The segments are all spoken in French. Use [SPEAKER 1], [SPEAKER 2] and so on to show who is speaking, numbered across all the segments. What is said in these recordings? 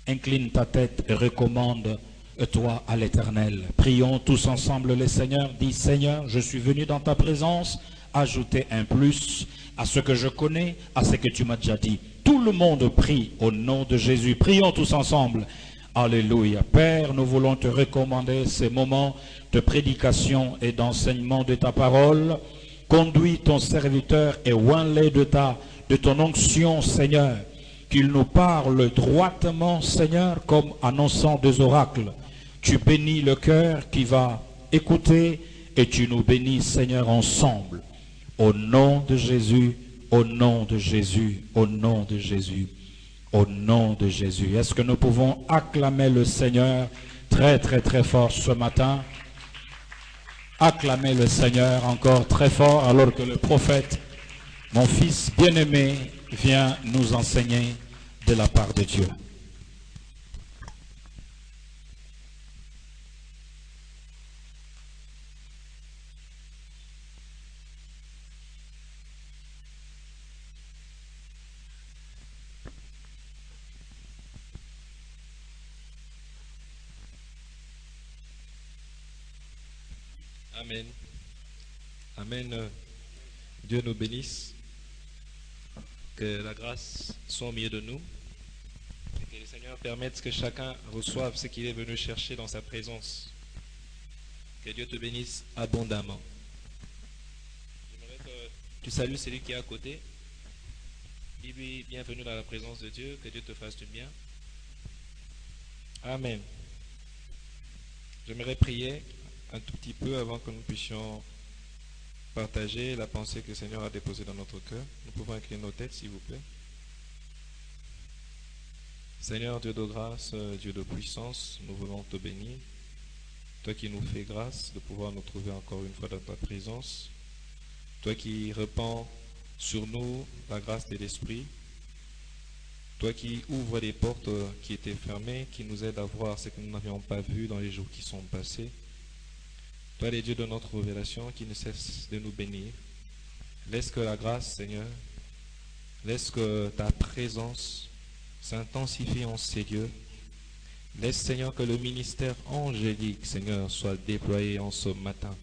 [SPEAKER 1] Incline ta tête et recommande-toi à l'Éternel. Prions tous ensemble les seigneurs. Dis, Seigneur, je suis venu dans ta présence ajouter un plus à ce que je connais, à ce que tu m'as déjà dit. Tout le monde prie au nom de Jésus. Prions tous ensemble. Alléluia. Père, nous voulons te recommander ces moments de prédication et d'enseignement de ta parole. Conduis ton serviteur et oins-les de ton onction, Seigneur. Qu'il nous parle droitement, Seigneur, comme annonçant des oracles. Tu bénis le cœur qui va écouter et tu nous bénis, Seigneur, ensemble. Au nom de Jésus, au nom de Jésus, au nom de Jésus, au nom de Jésus. Est-ce que nous pouvons acclamer le Seigneur très très très fort ce matin? Acclamer le Seigneur encore très fort alors que le prophète, mon fils bien-aimé, vient nous enseigner de la part de Dieu.
[SPEAKER 2] Amen. Amen. Dieu nous bénisse. Que la grâce soit au milieu de nous. Et que le Seigneur permette que chacun reçoive ce qu'il est venu chercher dans sa présence. Que Dieu te bénisse abondamment. J'aimerais que tu salues celui qui est à côté. Dis-lui bienvenue dans la présence de Dieu. Que Dieu te fasse du bien. Amen. J'aimerais prier un tout petit peu avant que nous puissions partager la pensée que le Seigneur a déposée dans notre cœur. Nous pouvons incliner nos têtes, s'il vous plaît. Seigneur, Dieu de grâce, Dieu de puissance, nous voulons te bénir. Toi qui nous fais grâce de pouvoir nous trouver encore une fois dans ta présence. Toi qui répands sur nous la grâce de l'Esprit. Toi qui ouvres les portes qui étaient fermées, qui nous aide à voir ce que nous n'avions pas vu dans les jours qui sont passés. Toi, les dieux de notre révélation, qui ne cesse de nous bénir. Laisse que la grâce, Seigneur, laisse que ta présence s'intensifie en ces lieux. Laisse, Seigneur, que le ministère angélique, Seigneur, soit déployé en ce matin.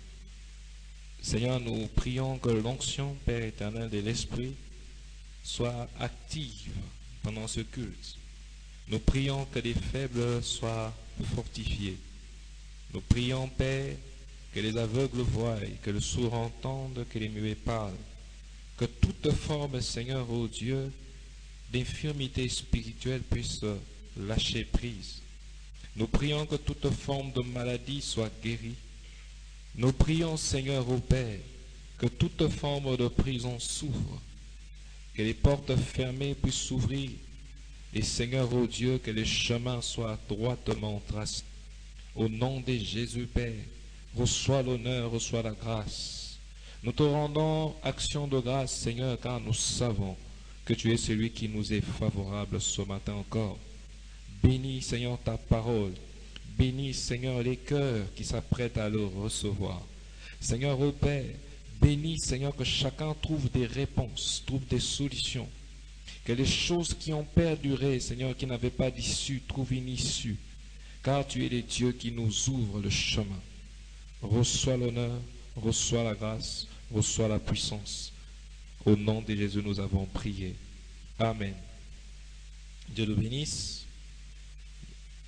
[SPEAKER 2] Seigneur, nous prions que l'onction, Père éternel, de l'Esprit soit active pendant ce culte. Nous prions que les faibles soient fortifiés. Nous prions, Père, que les aveugles voient, que le sourd entende, que les muets parlent. Que toute forme, Seigneur, ô Dieu, d'infirmité spirituelle puisse lâcher prise. Nous prions que toute forme de maladie soit guérie. Nous prions, Seigneur, ô Père, que toute forme de prison s'ouvre. Que les portes fermées puissent s'ouvrir. Et Seigneur, ô Dieu, que les chemins soient droitement tracés. Au nom de Jésus, Père, reçois l'honneur, reçois la grâce. Nous te rendons action de grâce, Seigneur, car nous savons que tu es celui qui nous est favorable ce matin encore. Bénis, Seigneur, ta parole. Bénis, Seigneur, les cœurs qui s'apprêtent à le recevoir. Seigneur, ô Père, bénis, Seigneur, que chacun trouve des réponses, trouve des solutions. Que les choses qui ont perduré, Seigneur, qui n'avaient pas d'issue, trouvent une issue. Car tu es le Dieu qui nous ouvre le chemin. Reçois l'honneur, reçois la grâce, reçois la puissance. Au nom de Jésus, nous avons prié. Amen. Dieu nous bénisse.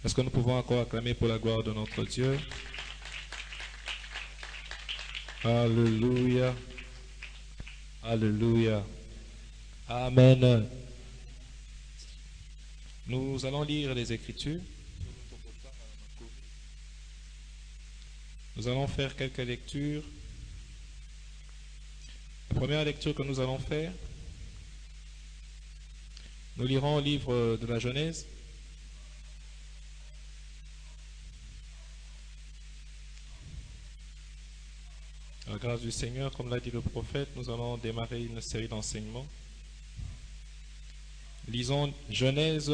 [SPEAKER 2] Est-ce que nous pouvons encore acclamer pour la gloire de notre Dieu? Alléluia. Alléluia. Amen. Nous allons lire les Écritures. Nous allons faire quelques lectures. La première lecture que nous allons faire, nous lirons au livre de la Genèse. À la grâce du Seigneur, comme l'a dit le prophète, nous allons démarrer une série d'enseignements. Lisons Genèse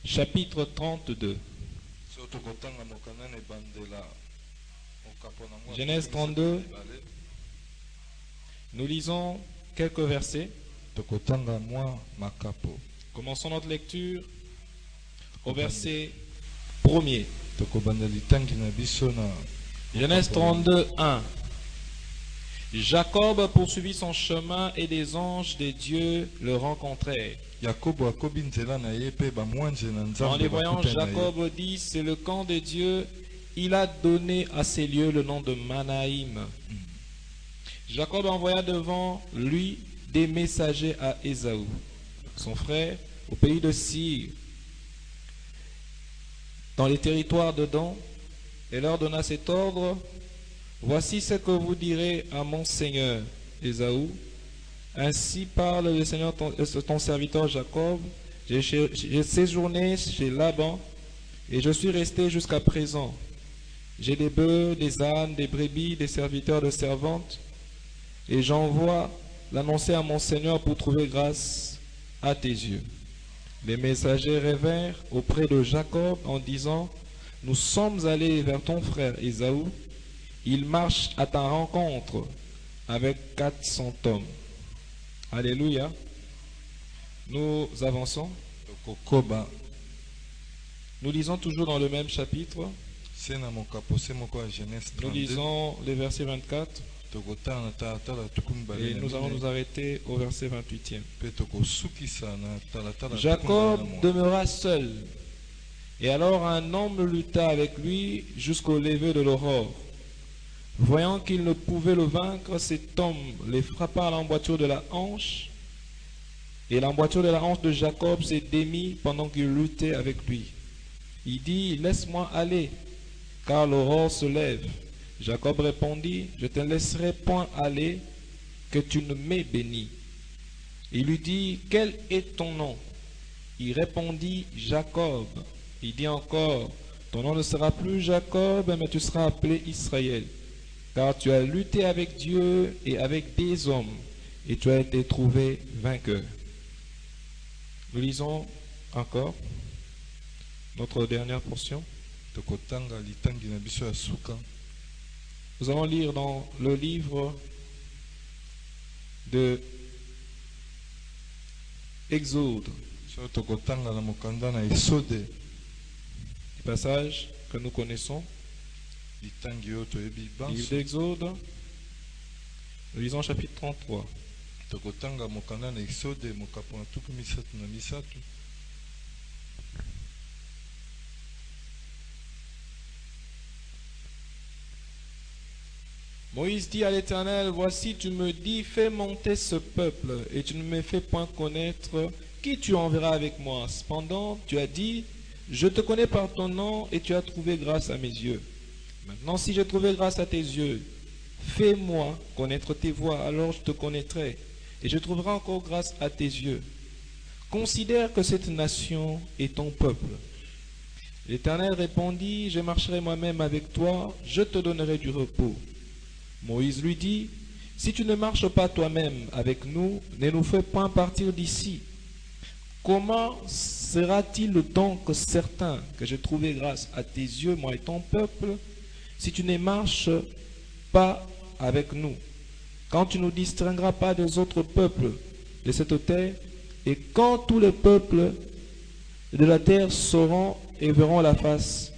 [SPEAKER 2] chapitre 32. Genèse 32. Nous lisons quelques versets. Commençons notre lecture au verset 1er.
[SPEAKER 3] tokobanda litangi na biso na
[SPEAKER 2] Genèse 32, 1. Jacob poursuivit son chemin et des anges de Dieu le rencontrèrent.
[SPEAKER 3] Yakobo akobi nzela na ye pe bamwanje na
[SPEAKER 2] En
[SPEAKER 3] nzambe
[SPEAKER 2] les voyant,
[SPEAKER 3] bakutani na ye.
[SPEAKER 2] Jacob dit, c'est le camp de Dieu. Il a donné à ces lieux le nom de Manaïm. Jacob envoya devant lui des messagers à Ésaü, son frère, au pays de Syr, dans les territoires de Dan, et leur donna cet ordre: voici ce que vous direz à mon seigneur Ésaü. Ainsi parle le Seigneur ton serviteur Jacob. J'ai séjourné chez Laban et je suis resté jusqu'à présent. J'ai des bœufs, des ânes, des brebis, des serviteurs, de servantes, et j'envoie l'annoncer à mon Seigneur pour trouver grâce à tes yeux. Les messagers revinrent auprès de Jacob en disant: nous sommes allés vers ton frère Ésaü. Il marche à ta rencontre avec 400 hommes. Alléluia. Nous avançons.
[SPEAKER 3] Tokokoba
[SPEAKER 2] Nous lisons toujours dans le même chapitre.
[SPEAKER 3] se na mokapo se moko ya Genèse
[SPEAKER 2] Nous
[SPEAKER 3] 32
[SPEAKER 2] lisons les versets 24
[SPEAKER 3] tokotala na talatala tuku mibale
[SPEAKER 2] et
[SPEAKER 3] na
[SPEAKER 2] nous allons
[SPEAKER 3] minei,
[SPEAKER 2] nous arrêter au verset 28e.
[SPEAKER 3] pe tokosukisa na talatala tuku
[SPEAKER 2] Jacob
[SPEAKER 3] mibale na moi.
[SPEAKER 2] demeura seul. Et alors un homme lutta avec lui jusqu'au lever de l'aurore. Voyant qu'il ne pouvait le vaincre, cet homme les frappa à l'emboîture de la hanche. Et l'emboîture de la hanche de Jacob s'est démise pendant qu'il luttait avec lui. Il dit: laisse-moi aller, car l'aurore se lève. Jacob répondit: je ne te laisserai point aller, que tu ne m'aies béni. Il lui dit: quel est ton nom? Il répondit: Jacob. Il dit encore: ton nom ne sera plus Jacob, mais tu seras appelé Israël, car tu as lutté avec Dieu et avec des hommes, et tu as été trouvé vainqueur. Nous lisons encore notre dernière portion.
[SPEAKER 3] tokotanga litangi na biso ya suka.
[SPEAKER 2] Nous allons lire dans le livre de Exode,
[SPEAKER 3] So tokotanga na mokanda na Esode
[SPEAKER 2] des passages que nous connaissons.
[SPEAKER 3] litangi oyo toyebi
[SPEAKER 2] Livre
[SPEAKER 3] banso.
[SPEAKER 2] d'Exode, nous lisons chapitre 33.
[SPEAKER 3] Tokotanga mokanda na Esode mokapo na tuku misatu na misatu.
[SPEAKER 2] Moïse dit à l'Éternel: voici, tu me dis, fais monter ce peuple, et tu ne me fais point connaître qui tu enverras avec moi. Cependant, tu as dit: je te connais par ton nom, et tu as trouvé grâce à mes yeux. Maintenant, si j'ai trouvé grâce à tes yeux, fais-moi connaître tes voies, alors je te connaîtrai, et je trouverai encore grâce à tes yeux. Considère que cette nation est ton peuple. L'Éternel répondit: je marcherai moi-même avec toi, je te donnerai du repos. Moïse lui dit: si tu ne marches pas toi-même avec nous, ne nous fais point partir d'ici. Comment sera-t-il donc certain que j'ai trouvé grâce à tes yeux, moi et ton peuple, si tu ne marches pas avec nous, quand tu ne nous distingueras pas des autres peuples de cette terre, et quand tous les peuples de la terre sauront et verront la face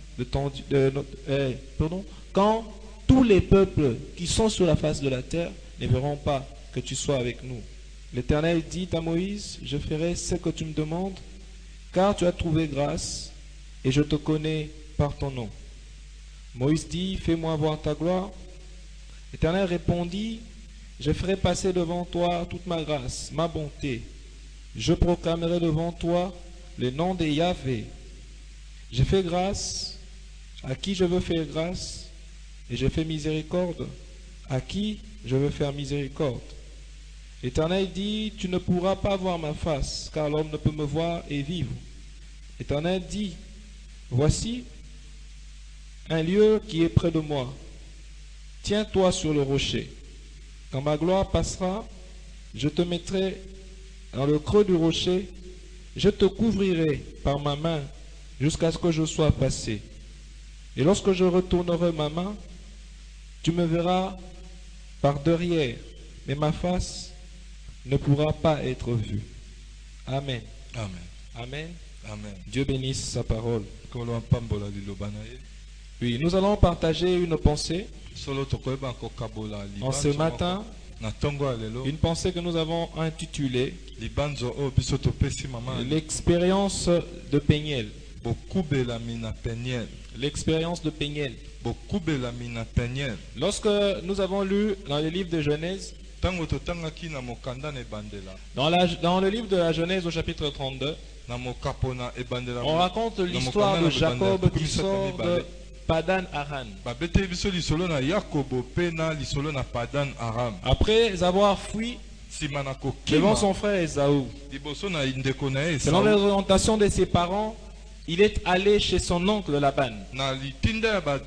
[SPEAKER 2] quand tous les peuples qui sont sur la face de la terre ne verront pas que tu sois avec nous. L'Éternel dit à Moïse: je ferai ce que tu me demandes, car tu as trouvé grâce, et je te connais par ton nom. Moïse dit: fais-moi voir ta gloire. L'Éternel répondit: je ferai passer devant toi toute ma grâce, ma bonté. Je proclamerai devant toi le nom de Yahvé. Je fais grâce à qui je veux faire grâce, et je fais miséricorde à qui je veux faire miséricorde. L'Éternel dit: tu ne pourras pas voir ma face, car l'homme ne peut me voir et vivre. L'Éternel dit: voici un lieu qui est près de moi. Tiens-toi sur le rocher. Quand ma gloire passera, je te mettrai dans le creux du rocher, je te couvrirai par ma main jusqu'à ce que je sois passé. Et lorsque je retournerai ma main, tu me verras par derrière, mais ma face ne pourra pas être vue. Amen.
[SPEAKER 3] Amen.
[SPEAKER 2] Amen.
[SPEAKER 3] Amen.
[SPEAKER 2] Dieu bénisse sa parole.
[SPEAKER 3] Kolo mpambola liloba na ye.
[SPEAKER 2] Oui, nous allons partager une pensée
[SPEAKER 3] Solo tokoyeba kokabola
[SPEAKER 2] en ce
[SPEAKER 3] libanzo
[SPEAKER 2] matin,
[SPEAKER 3] moko. Na tongo ya lelo.
[SPEAKER 2] une pensée que nous avons intitulée
[SPEAKER 3] Libanzo o biso topesi mama.
[SPEAKER 2] l'expérience de Peniel.
[SPEAKER 3] Bokubelami na Peniel.
[SPEAKER 2] L'expérience de Peniel.
[SPEAKER 3] Bokubelami na Peniel.
[SPEAKER 2] Lorsque nous avons lu dans le livre de Genèse,
[SPEAKER 3] Tango totangaki na mokanda na ebandela.
[SPEAKER 2] dans le livre de la Genèse au chapitre 32,
[SPEAKER 3] Na mokapona ebandela.
[SPEAKER 2] on raconte l'histoire de Jacob qui sort de Padan Aram.
[SPEAKER 3] Babete biso lisolo na Yakobo pe na lisolo na Padan Aram.
[SPEAKER 2] Après avoir fui
[SPEAKER 3] Sima na kokima.
[SPEAKER 2] devant son frère Ésaü,
[SPEAKER 3] Liboso na ndeko na ye.
[SPEAKER 2] selon les orientations de ses parents, il est allé chez son oncle Laban.
[SPEAKER 3] Na litinda ya ba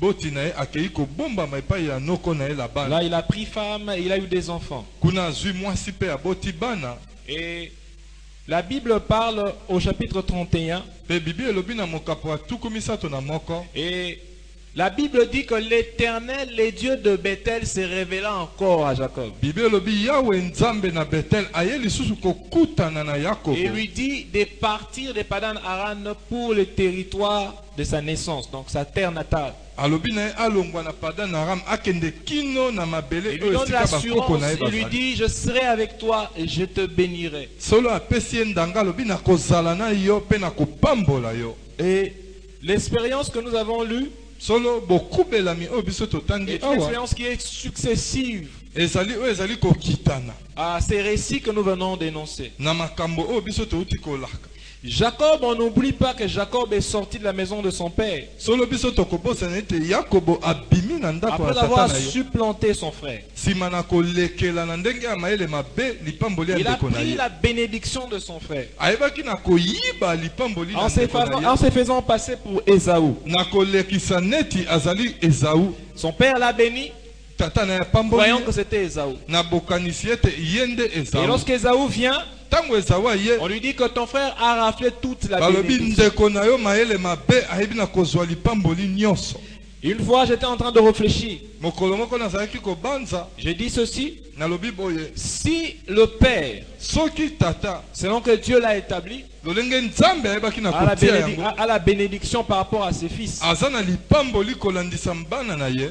[SPEAKER 3] boti na ye akei kobomba epai ya noko na ye Laban.
[SPEAKER 2] Là, il a pris femme et il a eu des enfants.
[SPEAKER 3] Kuna azwi mwasi pe aboti bana.
[SPEAKER 2] Et la Bible parle au chapitre 31.
[SPEAKER 3] Pe Bible elobi na mokapo ya tuku misato na moko.
[SPEAKER 2] Et la Bible dit que l'Éternel, le Dieu de Bethel, s'est révélé encore à Jacob.
[SPEAKER 3] Bible elobi Yahweh Nzambe na Bethel aye lisusu kokutana na Yakobo.
[SPEAKER 2] Et lui dit de partir de Padan Aram pour le territoire de sa naissance, donc sa terre natale.
[SPEAKER 3] Alobi na ye alongwa na Padan Aram akende kino na mabele
[SPEAKER 2] Il lui
[SPEAKER 3] oyo
[SPEAKER 2] donne
[SPEAKER 3] esika bakoko
[SPEAKER 2] l'assurance,
[SPEAKER 3] na ye
[SPEAKER 2] il lui
[SPEAKER 3] bazali.
[SPEAKER 2] dit, je serai avec toi et je te bénirai.
[SPEAKER 3] Solo apesi ye ndanga alobi na kozala na yo pe na kopambola yo.
[SPEAKER 2] Et l'expérience que nous avons lue
[SPEAKER 3] Solo bokubelami oyo biso totangi
[SPEAKER 2] est une
[SPEAKER 3] awa
[SPEAKER 2] expérience qui est successive
[SPEAKER 3] ezali oyo ezali kokitana
[SPEAKER 2] à ces récits que nous venons d'énoncer.
[SPEAKER 3] na makambo oyo biso touti kolaka.
[SPEAKER 2] Jacob, on n'oublie pas que Jacob est sorti de la maison de son père
[SPEAKER 3] Solo biso tokobosana ete Yakobo abimi na ndako ya
[SPEAKER 2] après
[SPEAKER 3] tata
[SPEAKER 2] avoir
[SPEAKER 3] na ye.
[SPEAKER 2] supplanté son frère.
[SPEAKER 3] Sima na kolekela na ndenge ya mayele mabe lipamboli ya
[SPEAKER 2] Il a
[SPEAKER 3] ndeko na
[SPEAKER 2] pris
[SPEAKER 3] ye.
[SPEAKER 2] la bénédiction de son frère
[SPEAKER 3] Ayebaki na koyiba lipamboli na
[SPEAKER 2] en se
[SPEAKER 3] ndeko na ye.
[SPEAKER 2] se faisant passer pour Ésaü.
[SPEAKER 3] Na kolekisa neti azali Esaú.
[SPEAKER 2] Son père l'a béni,
[SPEAKER 3] Tata na ya pamboli
[SPEAKER 2] voyant
[SPEAKER 3] ye.
[SPEAKER 2] que c'était Ésaü.
[SPEAKER 3] Na bokanisi ete yende
[SPEAKER 2] Et
[SPEAKER 3] Esaú.
[SPEAKER 2] lorsqu'Ésaü vient,
[SPEAKER 3] Tango Esaú aye
[SPEAKER 2] on lui dit que ton frère a raflé toute la
[SPEAKER 3] balobi
[SPEAKER 2] bénédiction.
[SPEAKER 3] ndeko na yo mayele mabe ayebi na kozwa lipamboli nyonso.
[SPEAKER 2] Une fois, j'étais en train de réfléchir.
[SPEAKER 3] Mokolo moko nazalaki kobanza
[SPEAKER 2] J'ai dit ceci,
[SPEAKER 3] nalobi boye
[SPEAKER 2] si le père,
[SPEAKER 3] soki tata
[SPEAKER 2] selon que Dieu l'a établi,
[SPEAKER 3] lolenge nzambe ayebaki na
[SPEAKER 2] a
[SPEAKER 3] kotia yango
[SPEAKER 2] la bénédiction par rapport à ses fils.
[SPEAKER 3] aza na lipamboli kolandisa bana na ye,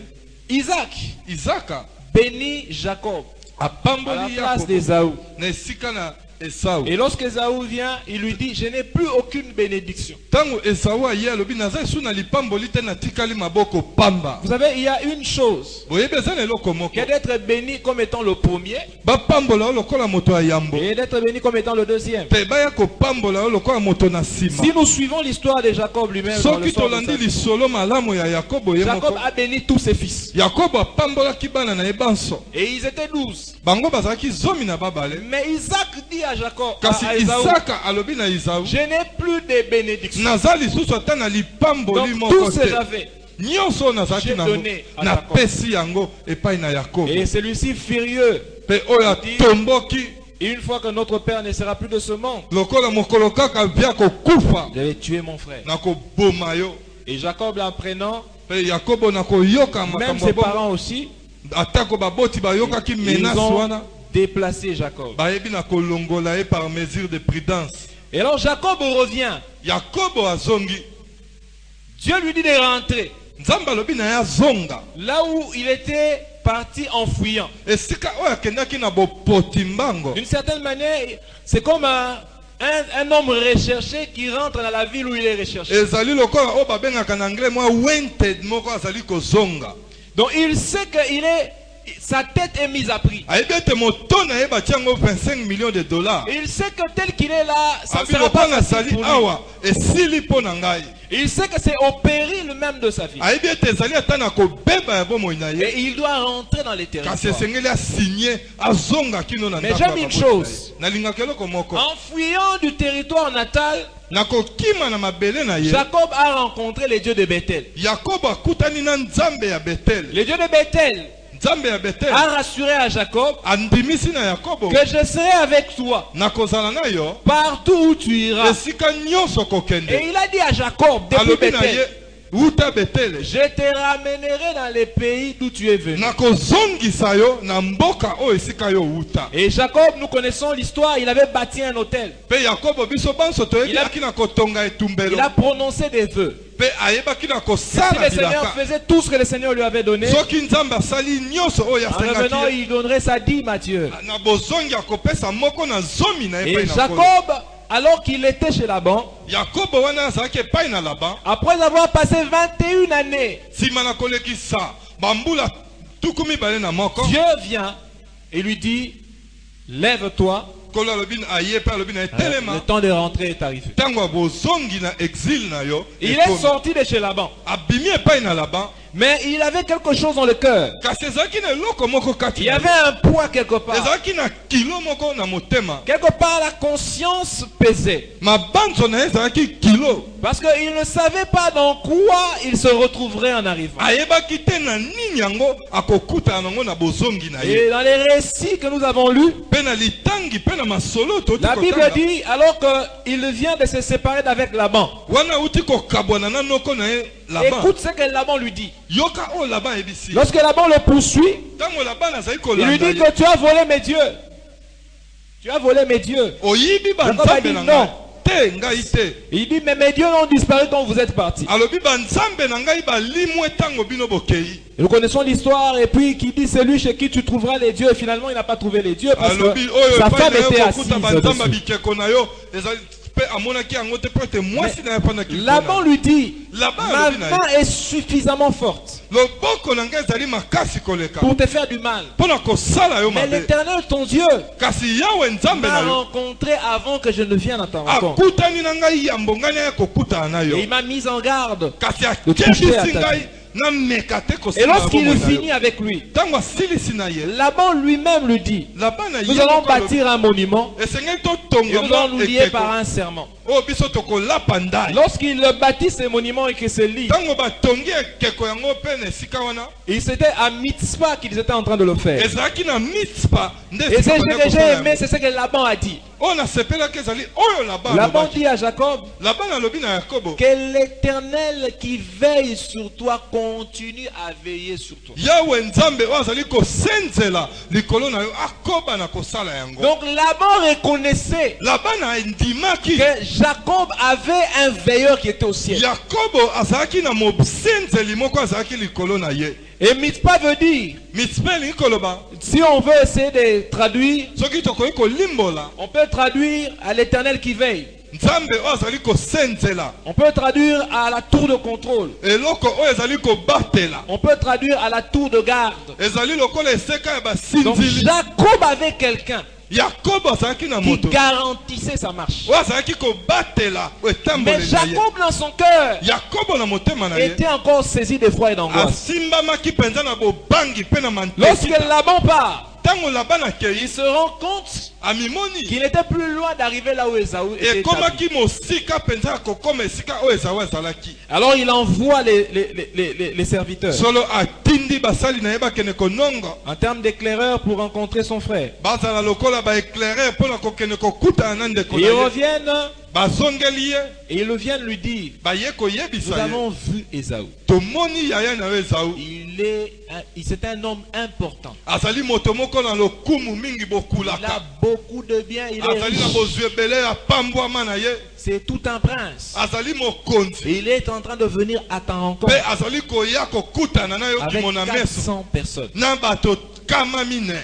[SPEAKER 2] Isaac
[SPEAKER 3] Isaka
[SPEAKER 2] bénit Jacob à la
[SPEAKER 3] apamboli
[SPEAKER 2] place
[SPEAKER 3] Yakobo
[SPEAKER 2] d'Ésaü.
[SPEAKER 3] na esika na Esaú.
[SPEAKER 2] Et lorsqu'Ésaü vient, il lui dit, je n'ai plus aucune bénédiction.
[SPEAKER 3] Tango Esaú aye alobi naza esu na lipamboli te natikali maboko pamba.
[SPEAKER 2] Vous savez, il y a une chose,
[SPEAKER 3] Boyebi eza na eloko moko
[SPEAKER 2] qui est d'être béni comme étant le premier
[SPEAKER 3] bapambola yo lokola moto ya yambo
[SPEAKER 2] et d'être béni comme étant le deuxième.
[SPEAKER 3] pe baya kopambola yo lokola moto na nsima.
[SPEAKER 2] Si nous suivons l'histoire de Jacob lui-même, dans
[SPEAKER 3] Soki
[SPEAKER 2] l'histoire de
[SPEAKER 3] tolandi
[SPEAKER 2] sa vie,
[SPEAKER 3] lisolo malamu ya Yakobo ye
[SPEAKER 2] Jacob
[SPEAKER 3] moko,
[SPEAKER 2] a béni tous ses fils.
[SPEAKER 3] Yakobo apambolaki bana na ye banso.
[SPEAKER 2] Et ils étaient 12.
[SPEAKER 3] Bango bazalaki zomi na babale.
[SPEAKER 2] Mais Isaac dit à Jacob,
[SPEAKER 3] Kasi
[SPEAKER 2] à Ésaü,
[SPEAKER 3] Isaka alobi na Esaú
[SPEAKER 2] je n'ai plus de bénédiction.
[SPEAKER 3] naza lisusu ata na lipamboli
[SPEAKER 2] Donc
[SPEAKER 3] moko
[SPEAKER 2] tout ce
[SPEAKER 3] te.
[SPEAKER 2] j'avais.
[SPEAKER 3] Nyonso oyo nazalaki
[SPEAKER 2] J'ai
[SPEAKER 3] nango
[SPEAKER 2] donné à Jacob.
[SPEAKER 3] napesi yango epai na Yakobo.
[SPEAKER 2] Et celui-ci furieux,
[SPEAKER 3] Pe oyo
[SPEAKER 2] dit-
[SPEAKER 3] atomboki
[SPEAKER 2] une fois que notre père ne sera plus de ce monde,
[SPEAKER 3] lokola mokolo kaka via kokufa
[SPEAKER 2] je vais tuer mon frère.
[SPEAKER 3] na koboma yo.
[SPEAKER 2] Et Jacob l'apprenant,
[SPEAKER 3] Pe Yakobo na koyoka
[SPEAKER 2] même
[SPEAKER 3] makambo
[SPEAKER 2] ses
[SPEAKER 3] bongo.
[SPEAKER 2] parents aussi,
[SPEAKER 3] Atako baboti bayokaki
[SPEAKER 2] ils
[SPEAKER 3] menace
[SPEAKER 2] ont
[SPEAKER 3] wana
[SPEAKER 2] déplacé Jacob.
[SPEAKER 3] bayebi na kolongola ye par mesure de prudence.
[SPEAKER 2] Et alors Jacob revient.
[SPEAKER 3] Yakobo azongi,
[SPEAKER 2] Dieu lui dit de rentrer
[SPEAKER 3] Nzambe alobi na ye azonga
[SPEAKER 2] là où il était parti en fuyant.
[SPEAKER 3] esika oyo akendaki na bopoti mbango.
[SPEAKER 2] D'une certaine manière, c'est comme un homme recherché qui rentre dans la ville où il est recherché.
[SPEAKER 3] Ezali lokola oyo babengaka na anglais mwa wanted moko azali kozonga.
[SPEAKER 2] Donc il sait que sa tête est mise à prix.
[SPEAKER 3] Ayebi ete moto na ye batia yango 25 millions de dollars.
[SPEAKER 2] Il sait que tel qu'il est là, ça ne
[SPEAKER 3] Abi
[SPEAKER 2] sera pas
[SPEAKER 3] lokola
[SPEAKER 2] facile
[SPEAKER 3] azali
[SPEAKER 2] pour lui.
[SPEAKER 3] awa esili mpo na ngai.
[SPEAKER 2] Il sait que c'est au péril même de sa vie.
[SPEAKER 3] Ayebi ete ezali ata na kobeba ya bomoi na ye.
[SPEAKER 2] Et il doit rentrer dans les
[SPEAKER 3] Kasi
[SPEAKER 2] territoires.
[SPEAKER 3] esengeli asigné azonga kino na
[SPEAKER 2] Mais
[SPEAKER 3] ndako
[SPEAKER 2] j'aime
[SPEAKER 3] ya
[SPEAKER 2] une
[SPEAKER 3] baboti na ye.
[SPEAKER 2] chose.
[SPEAKER 3] Nalingaka eloko moko.
[SPEAKER 2] En fuyant du territoire natal,
[SPEAKER 3] Na kokima na mabele na ye.
[SPEAKER 2] Jacob a rencontré les dieux de Bethel.
[SPEAKER 3] Yakobo akutani na nzambe ya Betel.
[SPEAKER 2] Les dieux de Bethel
[SPEAKER 3] Nzambe ya Betel
[SPEAKER 2] a rassuré à Jacob
[SPEAKER 3] andimisi na Yakobo
[SPEAKER 2] que je serai avec toi
[SPEAKER 3] nakozala na yo
[SPEAKER 2] partout où tu iras.
[SPEAKER 3] esika nyonso kokende.
[SPEAKER 2] Et il a dit à Jacob depuis
[SPEAKER 3] Alobi na ye
[SPEAKER 2] Bethel,
[SPEAKER 3] uta betele
[SPEAKER 1] je te ramènerai dans les pays d'où tu es venu.
[SPEAKER 3] nakozongisa yo na mboka oyo esika yo uta.
[SPEAKER 1] Et Jacob, nous connaissons l'histoire, il avait bâti un hôtel.
[SPEAKER 3] Pe Yakobo biso banso toyebaki na kotonga etumbelo.
[SPEAKER 1] Il a prononcé des vœux.
[SPEAKER 3] Pe ayebaki na
[SPEAKER 1] Si
[SPEAKER 3] kosala
[SPEAKER 1] le Seigneur
[SPEAKER 3] bilaka.
[SPEAKER 1] faisait tout ce que le Seigneur lui avait donné,
[SPEAKER 3] Soki nzambe asali nyonso oyo
[SPEAKER 1] en revenant,
[SPEAKER 3] asengaki
[SPEAKER 1] il donnerait sa dîme à Dieu.
[SPEAKER 3] na bozongi akopesa moko na zomi na
[SPEAKER 1] Et
[SPEAKER 3] epai na Nkolo.
[SPEAKER 1] Jacob, alors qu'il était chez Laban,
[SPEAKER 3] Yakobo wana azalaki epai na Laban
[SPEAKER 1] après avoir passé 21 années,
[SPEAKER 3] nsima na kolekisa bambula tuku mibale na moko
[SPEAKER 1] Dieu vient et lui dit, lève-toi,
[SPEAKER 3] Nkolo alobi aye pe alobi na
[SPEAKER 1] le
[SPEAKER 3] etelema
[SPEAKER 1] temps de rentrer est arrivé.
[SPEAKER 3] ntango ya bozongi na exil na yo
[SPEAKER 1] Il est
[SPEAKER 3] ekomi.
[SPEAKER 1] sorti de chez Laban,
[SPEAKER 3] Abimi epai na Laban
[SPEAKER 1] mais il avait quelque chose dans le cœur.
[SPEAKER 3] kasi ezalaki na eloko moko kati
[SPEAKER 1] Il y
[SPEAKER 3] na
[SPEAKER 1] avait un poids quelque part.
[SPEAKER 3] ezalaki na kilo moko na motema
[SPEAKER 1] Quelque part, la conscience pesait.
[SPEAKER 3] mabanzo na ye ezalaki kilo
[SPEAKER 1] Parce qu'il ne savait pas dans quoi il se retrouverait en arrivant.
[SPEAKER 3] ayebaki te na nini yango akokutana nango na bozongi na ye
[SPEAKER 1] Et dans les récits que nous avons lus,
[SPEAKER 3] mpe na litangi mpe na masolo toti
[SPEAKER 1] la Bible
[SPEAKER 3] kotanga
[SPEAKER 1] dit, alors qu'il vient de se séparer d'avec Laban,
[SPEAKER 3] wana uti kokabwana na noko na ye Laban
[SPEAKER 1] écoute ce que Laban lui dit.
[SPEAKER 3] yoka oyo Laban ayebisi
[SPEAKER 1] Lorsque Laban le poursuit,
[SPEAKER 3] ntango Laban azali
[SPEAKER 1] il lui
[SPEAKER 3] kolanda
[SPEAKER 1] dit
[SPEAKER 3] ye
[SPEAKER 1] que tu as volé mes dieux. Tu as volé mes dieux.
[SPEAKER 3] oyibi
[SPEAKER 1] Jacob a
[SPEAKER 3] banzambe
[SPEAKER 1] dit
[SPEAKER 3] na
[SPEAKER 1] non.
[SPEAKER 3] ngai te ngai te
[SPEAKER 1] Il dit, mais mes dieux ont disparu quand vous êtes partis.
[SPEAKER 3] alobi banzambe na ngai balimwe ntango bino bokei
[SPEAKER 1] Nous connaissons l'histoire et puis qui dit celui chez qui tu trouveras les dieux. Et finalement, il n'a pas trouvé les dieux parce
[SPEAKER 3] alobi
[SPEAKER 1] que
[SPEAKER 3] oyo
[SPEAKER 1] sa
[SPEAKER 3] epai
[SPEAKER 1] femme
[SPEAKER 3] na yo
[SPEAKER 1] était assise
[SPEAKER 3] kokuta banzambe
[SPEAKER 1] dessus.
[SPEAKER 3] bikeko na yo ezali mpe amonaki yango te mpo ete mwasi na ye epandaki
[SPEAKER 1] Laban lui dit,
[SPEAKER 3] Laban
[SPEAKER 1] ma
[SPEAKER 3] alobi na ye
[SPEAKER 1] main est suffisamment forte
[SPEAKER 3] loboko na ngai ezali makasi koleka
[SPEAKER 1] pour te faire du mal.
[SPEAKER 3] mpo na kosala yo
[SPEAKER 1] Mais
[SPEAKER 3] mabe
[SPEAKER 1] l'Éternel, ton Dieu,
[SPEAKER 3] kasi yawe nzambe
[SPEAKER 1] m'a
[SPEAKER 3] na yo
[SPEAKER 1] rencontré avant que je ne vienne à ta rencontre.
[SPEAKER 3] akutani na ngai yambo ngai naye kokutana na yo
[SPEAKER 1] Et il m'a mis en garde.
[SPEAKER 3] kasi
[SPEAKER 1] de toucher à
[SPEAKER 3] akebisi
[SPEAKER 1] ta
[SPEAKER 3] ngai nameka te
[SPEAKER 1] Et
[SPEAKER 3] kosala
[SPEAKER 1] lorsqu'il
[SPEAKER 3] bomoi na yo
[SPEAKER 1] finit avec lui,
[SPEAKER 3] ntango asilisi na ye
[SPEAKER 1] Laban lui-même lui dit,
[SPEAKER 3] Laban na
[SPEAKER 1] nous
[SPEAKER 3] ye
[SPEAKER 1] allons
[SPEAKER 3] moko alobi,
[SPEAKER 1] bâtir un monument
[SPEAKER 3] esengeli
[SPEAKER 1] et
[SPEAKER 3] totonga
[SPEAKER 1] nous allons nous
[SPEAKER 3] mwa
[SPEAKER 1] lier
[SPEAKER 3] ekeko
[SPEAKER 1] par un serment.
[SPEAKER 3] oyo biso tokolapa ndai
[SPEAKER 1] Lorsqu'il bâtit ce monument et qu'il se lie,
[SPEAKER 3] ntango batongi ekeko yango mpe na esika wana
[SPEAKER 1] et c'était à Mitzpah qu'ils étaient en train de le faire.
[SPEAKER 3] ezalaki na Mitzpa nde
[SPEAKER 1] Et ce
[SPEAKER 3] esika
[SPEAKER 1] que
[SPEAKER 3] bana
[SPEAKER 1] j'ai
[SPEAKER 3] kosala
[SPEAKER 1] aimé,
[SPEAKER 3] yango.
[SPEAKER 1] c'est ce que Laban a dit.
[SPEAKER 3] oyo nasepelaki ezali oyo Laban
[SPEAKER 1] Laban
[SPEAKER 3] alobaki.
[SPEAKER 1] dit à Jacob,
[SPEAKER 3] Laban alobi na Yakobo
[SPEAKER 1] que l'Éternel qui veille sur toi continue à veiller sur toi.
[SPEAKER 3] yawe nzambe oyo azali kosenzela likolo na yo akoba na kosala yango
[SPEAKER 1] Donc Laban reconnaissait
[SPEAKER 3] Laban andimaki
[SPEAKER 1] que Jacob avait un veilleur qui était au ciel.
[SPEAKER 3] Yakobo azalaki na mosenzeli moko azalaki likolo na ye
[SPEAKER 1] Et Mitzpah veut dire,
[SPEAKER 3] Mitzpe elingi koloba
[SPEAKER 1] si on veut essayer de traduire,
[SPEAKER 3] soki tokoki kolimbola
[SPEAKER 1] on peut traduire à l'Éternel qui veille.
[SPEAKER 3] nzambe oyo azali kosenzela
[SPEAKER 1] On peut traduire à la tour de contrôle.
[SPEAKER 3] eloko oyo ezali kobatela
[SPEAKER 1] On peut traduire à la tour de garde.
[SPEAKER 3] ezali lokola eseka ya
[SPEAKER 1] Donc
[SPEAKER 3] basinzili
[SPEAKER 1] Jacob avait quelqu'un
[SPEAKER 3] Yakobo azalaki na
[SPEAKER 1] qui
[SPEAKER 3] moto
[SPEAKER 1] garantissait sa marche.
[SPEAKER 3] oyo azalaki kobatela
[SPEAKER 1] Mais
[SPEAKER 3] etamboleli na ye
[SPEAKER 1] Jacob dans son cœur
[SPEAKER 3] Yakobo na motema na ye
[SPEAKER 1] était encore saisi d'effroi et d'angoisse.
[SPEAKER 3] asimbamaki mpenza na bobangi mpe na
[SPEAKER 1] Lorsque
[SPEAKER 3] manteki
[SPEAKER 1] Laban part,
[SPEAKER 3] ntango Laban
[SPEAKER 1] il
[SPEAKER 3] akei
[SPEAKER 1] se rend compte
[SPEAKER 3] amimoni
[SPEAKER 1] qu'il n'était plus loin d'arriver là où Esaü était établi.
[SPEAKER 3] ekomaki mosika mpenza ya kokoma esika oyo Esawu azalaki
[SPEAKER 1] Alors il envoie les serviteurs
[SPEAKER 3] solo atindi basali na ye bakende kononga
[SPEAKER 1] en termes d'éclaireurs pour rencontrer son frère.
[SPEAKER 3] bazala lokola baéclaireur mpo na kokende kokutana na ndeko
[SPEAKER 1] Et
[SPEAKER 3] na
[SPEAKER 1] ils
[SPEAKER 3] ye
[SPEAKER 1] reviennent
[SPEAKER 3] bazongeli ye
[SPEAKER 1] et ils viennent lui dire,
[SPEAKER 3] baye
[SPEAKER 1] nous
[SPEAKER 3] koyebisa ye
[SPEAKER 1] avons vu Esaü.
[SPEAKER 3] tomoni yaya na yo Esawu
[SPEAKER 1] C'est un homme important.
[SPEAKER 3] azali moto moko na lokumu mingi
[SPEAKER 1] Il a
[SPEAKER 3] bokulaka
[SPEAKER 1] beaucoup de biens. Il est
[SPEAKER 3] azali na
[SPEAKER 1] riche.
[SPEAKER 3] bozwi ebele ya pambwama na ye
[SPEAKER 1] C'est tout un prince.
[SPEAKER 3] azali mokonzi
[SPEAKER 1] Et il est en train de venir à ta rencontre
[SPEAKER 3] mpe azali koya kokutana na yo
[SPEAKER 1] avec
[SPEAKER 3] kimona meso
[SPEAKER 1] 400 personnes.
[SPEAKER 3] na bato nkama mine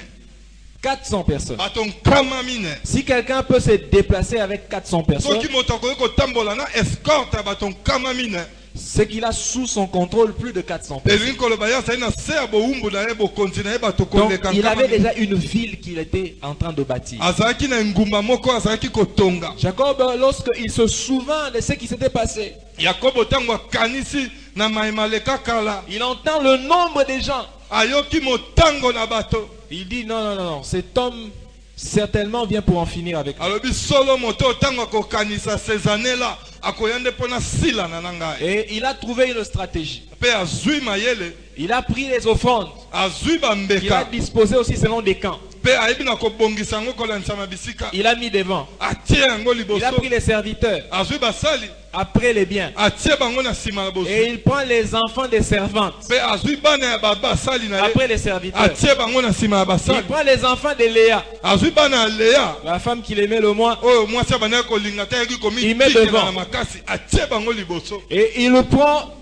[SPEAKER 1] 400 personnes.
[SPEAKER 3] bato nkama mine
[SPEAKER 1] Si quelqu'un peut se déplacer avec 400 personnes,
[SPEAKER 3] soki moto akoki kotambola na escorte ya bato nkama mine
[SPEAKER 1] c'est qu'il a sous son contrôle plus de 400 personnes.
[SPEAKER 3] elingi koloba ye azali na se ya bowumbu na ye bokonzi na ye bato
[SPEAKER 1] Donc
[SPEAKER 3] koleka
[SPEAKER 1] il
[SPEAKER 3] nkama
[SPEAKER 1] avait
[SPEAKER 3] mine
[SPEAKER 1] déjà une ville qu'il était en train de bâtir.
[SPEAKER 3] azalaki na engumba moko azalaki kotonga
[SPEAKER 1] Jacob, lorsqu'il se souvint de ce qui s'était passé,
[SPEAKER 3] yakobo ntango akanisi na mayema leka kala
[SPEAKER 1] il entend le nombre des gens.
[SPEAKER 3] ayoki motango na bato
[SPEAKER 1] Il dit non, cet homme certainement vient pour en finir avec nous.
[SPEAKER 3] alobi solo moto ntango akokanisa ces années là akoya nde mpo na silana na ngai
[SPEAKER 1] Et il a trouvé une stratégie.
[SPEAKER 3] mpe azwi mayele
[SPEAKER 1] Il a pris les offrandes
[SPEAKER 3] azwi
[SPEAKER 1] qu'il a
[SPEAKER 3] bambeka
[SPEAKER 1] disposées aussi selon des camps.
[SPEAKER 3] mpe ayebi na kobongisa yango kolandisa na bisika
[SPEAKER 1] Il a mis devant.
[SPEAKER 3] atie yango
[SPEAKER 1] Il a
[SPEAKER 3] liboso
[SPEAKER 1] pris les serviteurs.
[SPEAKER 3] azwi basali
[SPEAKER 4] après les biens.
[SPEAKER 3] atie bango na nsima na bozwi.
[SPEAKER 4] Et il prend les enfants des servantes
[SPEAKER 3] Mpe azwi bana ya basali na ye
[SPEAKER 4] après les serviteurs.
[SPEAKER 3] atie bango na nsima ya
[SPEAKER 4] Il
[SPEAKER 3] basali.
[SPEAKER 4] prend les enfants de Léa,
[SPEAKER 3] azwi bana ya Lea
[SPEAKER 4] la femme qu'il aimait le moins,
[SPEAKER 3] oyo mwasi abandaki kolinga te ayaki
[SPEAKER 4] Il met
[SPEAKER 3] komitikela
[SPEAKER 4] devant.
[SPEAKER 3] na makasi atie bango liboso.
[SPEAKER 4] et il prend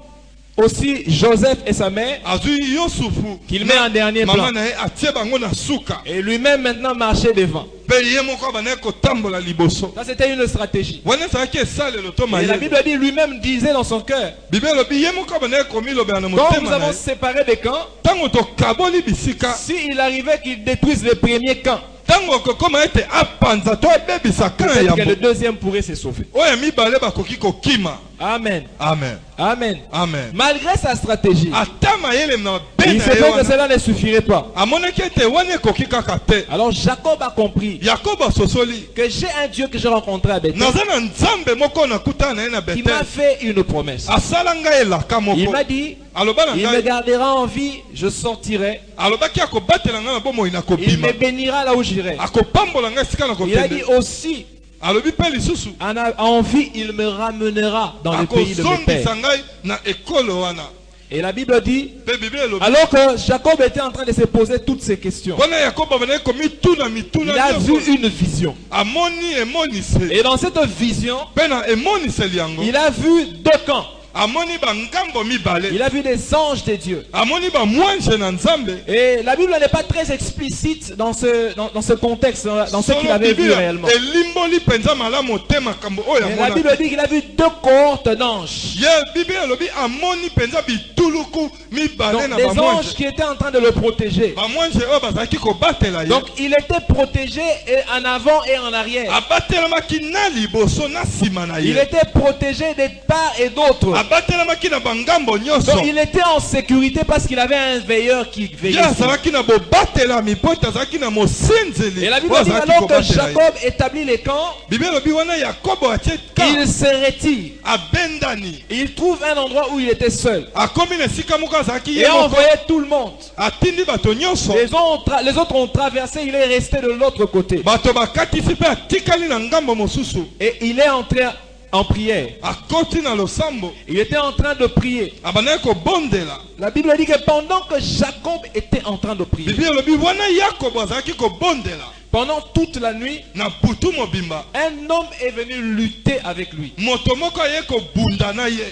[SPEAKER 4] aussi Joseph et sa mère,
[SPEAKER 3] azwi Yosufu
[SPEAKER 4] qu'il met en dernier
[SPEAKER 3] mama
[SPEAKER 4] plan.
[SPEAKER 3] na ye atie bango na suka.
[SPEAKER 4] Et lui-même maintenant marchait devant.
[SPEAKER 3] Mpe ye moko abandaki kotambola liboso.
[SPEAKER 4] Ça, c'était une stratégie.
[SPEAKER 3] wana ezalaki esalelo to
[SPEAKER 4] Et la
[SPEAKER 3] mayele.
[SPEAKER 4] Bible dit lui-même disait dans son cœur,
[SPEAKER 3] Bible elobi ye moko abandaki komilobela na
[SPEAKER 4] quand nous
[SPEAKER 3] motema na
[SPEAKER 4] avons
[SPEAKER 3] ye.
[SPEAKER 4] séparé des camps,
[SPEAKER 3] Ntango tokaboli bisika,
[SPEAKER 4] s'il arrivait qu'ils détruisent le premier camp,
[SPEAKER 3] ntango kokoma ete apanza to ebebisa kana
[SPEAKER 4] peut-être que le
[SPEAKER 3] yambo
[SPEAKER 4] deuxième pourrait se sauver.
[SPEAKER 3] oyo mibale bakoki kokima.
[SPEAKER 4] Amen.
[SPEAKER 3] Amen.
[SPEAKER 4] Amen.
[SPEAKER 3] Amen.
[SPEAKER 4] Malgré sa stratégie,
[SPEAKER 3] ata mayele na
[SPEAKER 4] il
[SPEAKER 3] bena
[SPEAKER 4] s'est
[SPEAKER 3] ye
[SPEAKER 4] fait que
[SPEAKER 3] wana
[SPEAKER 4] cela ne suffirait pas.
[SPEAKER 3] amonaki ete wana ekoki kaka te.
[SPEAKER 4] Alors Jacob a compris
[SPEAKER 3] Yakobo asosoli
[SPEAKER 4] que j'ai un Dieu que j'ai rencontré à Bethel
[SPEAKER 3] naza na nzambe moko nakutana na ye na
[SPEAKER 4] qui m'a
[SPEAKER 3] Betel
[SPEAKER 4] fait une promesse.
[SPEAKER 3] asala ngai elaka
[SPEAKER 4] Il
[SPEAKER 3] moko
[SPEAKER 4] m'a dit,
[SPEAKER 3] aloba na
[SPEAKER 4] il me
[SPEAKER 3] ngai
[SPEAKER 4] gardera en vie, je sortirai.
[SPEAKER 3] alobaki akobatela ngai na bomoi
[SPEAKER 4] Il
[SPEAKER 3] nakobima
[SPEAKER 4] me bénira là où j'irai.
[SPEAKER 3] akopambola ngai esika
[SPEAKER 4] Il a dit
[SPEAKER 3] nakokende
[SPEAKER 4] aussi,
[SPEAKER 3] alobi mpe lisusu
[SPEAKER 4] en vie, il me ramènera dans le pays de mes pères.
[SPEAKER 3] akozongisa ngai na ekolo wana.
[SPEAKER 4] Et la Bible dit,
[SPEAKER 3] Mpe Bible elobi
[SPEAKER 4] alors que Jacob était en train de se poser toutes ces questions,
[SPEAKER 3] wana Yakobo abandaki komituna mituna
[SPEAKER 4] il a vu
[SPEAKER 3] nyonso.
[SPEAKER 4] une vision.
[SPEAKER 3] Amoni emoniseli
[SPEAKER 4] Et dans cette vision,
[SPEAKER 3] mpe na emoniseli yango
[SPEAKER 4] il a vu deux camps.
[SPEAKER 3] amoni bangambo mibale
[SPEAKER 4] Il a vu des anges de Dieu.
[SPEAKER 3] amoni bamwanje na nzambe.
[SPEAKER 4] Et la Bible n'est pas très explicite dans ce contexte, dans ce qu'il avait vu réellement.
[SPEAKER 3] elimboli mpenza malamu te makambo oyo
[SPEAKER 4] Mais la
[SPEAKER 3] amona.
[SPEAKER 4] Bible dit qu'il a vu deux cohortes d'anges.
[SPEAKER 3] ye Bible elobi amoni mpenza bituluku mibale
[SPEAKER 4] Donc
[SPEAKER 3] na
[SPEAKER 4] des anges
[SPEAKER 3] bamwanje
[SPEAKER 4] qui étaient en train de le protéger.
[SPEAKER 3] bamwanje oyo bazalaki kobatela ye
[SPEAKER 4] Donc il était protégé et en avant et en arrière.
[SPEAKER 3] abatelamaki na liboso na nsima na
[SPEAKER 4] Il
[SPEAKER 3] ye
[SPEAKER 4] était protégé de part et d'autre.
[SPEAKER 3] abatelamaki na bangambo nyonso
[SPEAKER 4] Donc il était en sécurité parce qu'il avait un veilleur qui
[SPEAKER 3] ye
[SPEAKER 4] veillait. sur lui.
[SPEAKER 3] azalaki na bobatelami po ete azalaki na mosinzeli
[SPEAKER 4] Et la Bible
[SPEAKER 3] oyo
[SPEAKER 4] dit
[SPEAKER 3] azalaki
[SPEAKER 4] alors que
[SPEAKER 3] kobatela ye.
[SPEAKER 4] Jacob établit les camps,
[SPEAKER 3] Bible elobi wana Yakobo atie ka
[SPEAKER 4] il se retire.
[SPEAKER 3] abendani
[SPEAKER 4] Il trouve un endroit où il était seul.
[SPEAKER 3] akomi na esika moko azalaki
[SPEAKER 4] Et
[SPEAKER 3] ye
[SPEAKER 4] a
[SPEAKER 3] moko
[SPEAKER 4] envoyé tout le monde.
[SPEAKER 3] atindi bato nyonso
[SPEAKER 4] Les autres ont traversé, il est resté de l'autre côté.
[SPEAKER 3] bato bakatisi mpe atikali na ngambo mosusu
[SPEAKER 4] Et il est entré en prière.
[SPEAKER 3] akoti na losambo
[SPEAKER 4] Il était en train de prier.
[SPEAKER 3] abandaki kobondela.
[SPEAKER 4] La Bible dit que pendant que Jacob était en train de prier,
[SPEAKER 3] Bible elobi wana Yakobo azalaki kobondela
[SPEAKER 4] pendant toute la nuit,
[SPEAKER 3] na butu mobimba
[SPEAKER 4] un homme est venu lutter avec lui.
[SPEAKER 3] moto moko aye kobunda na ye.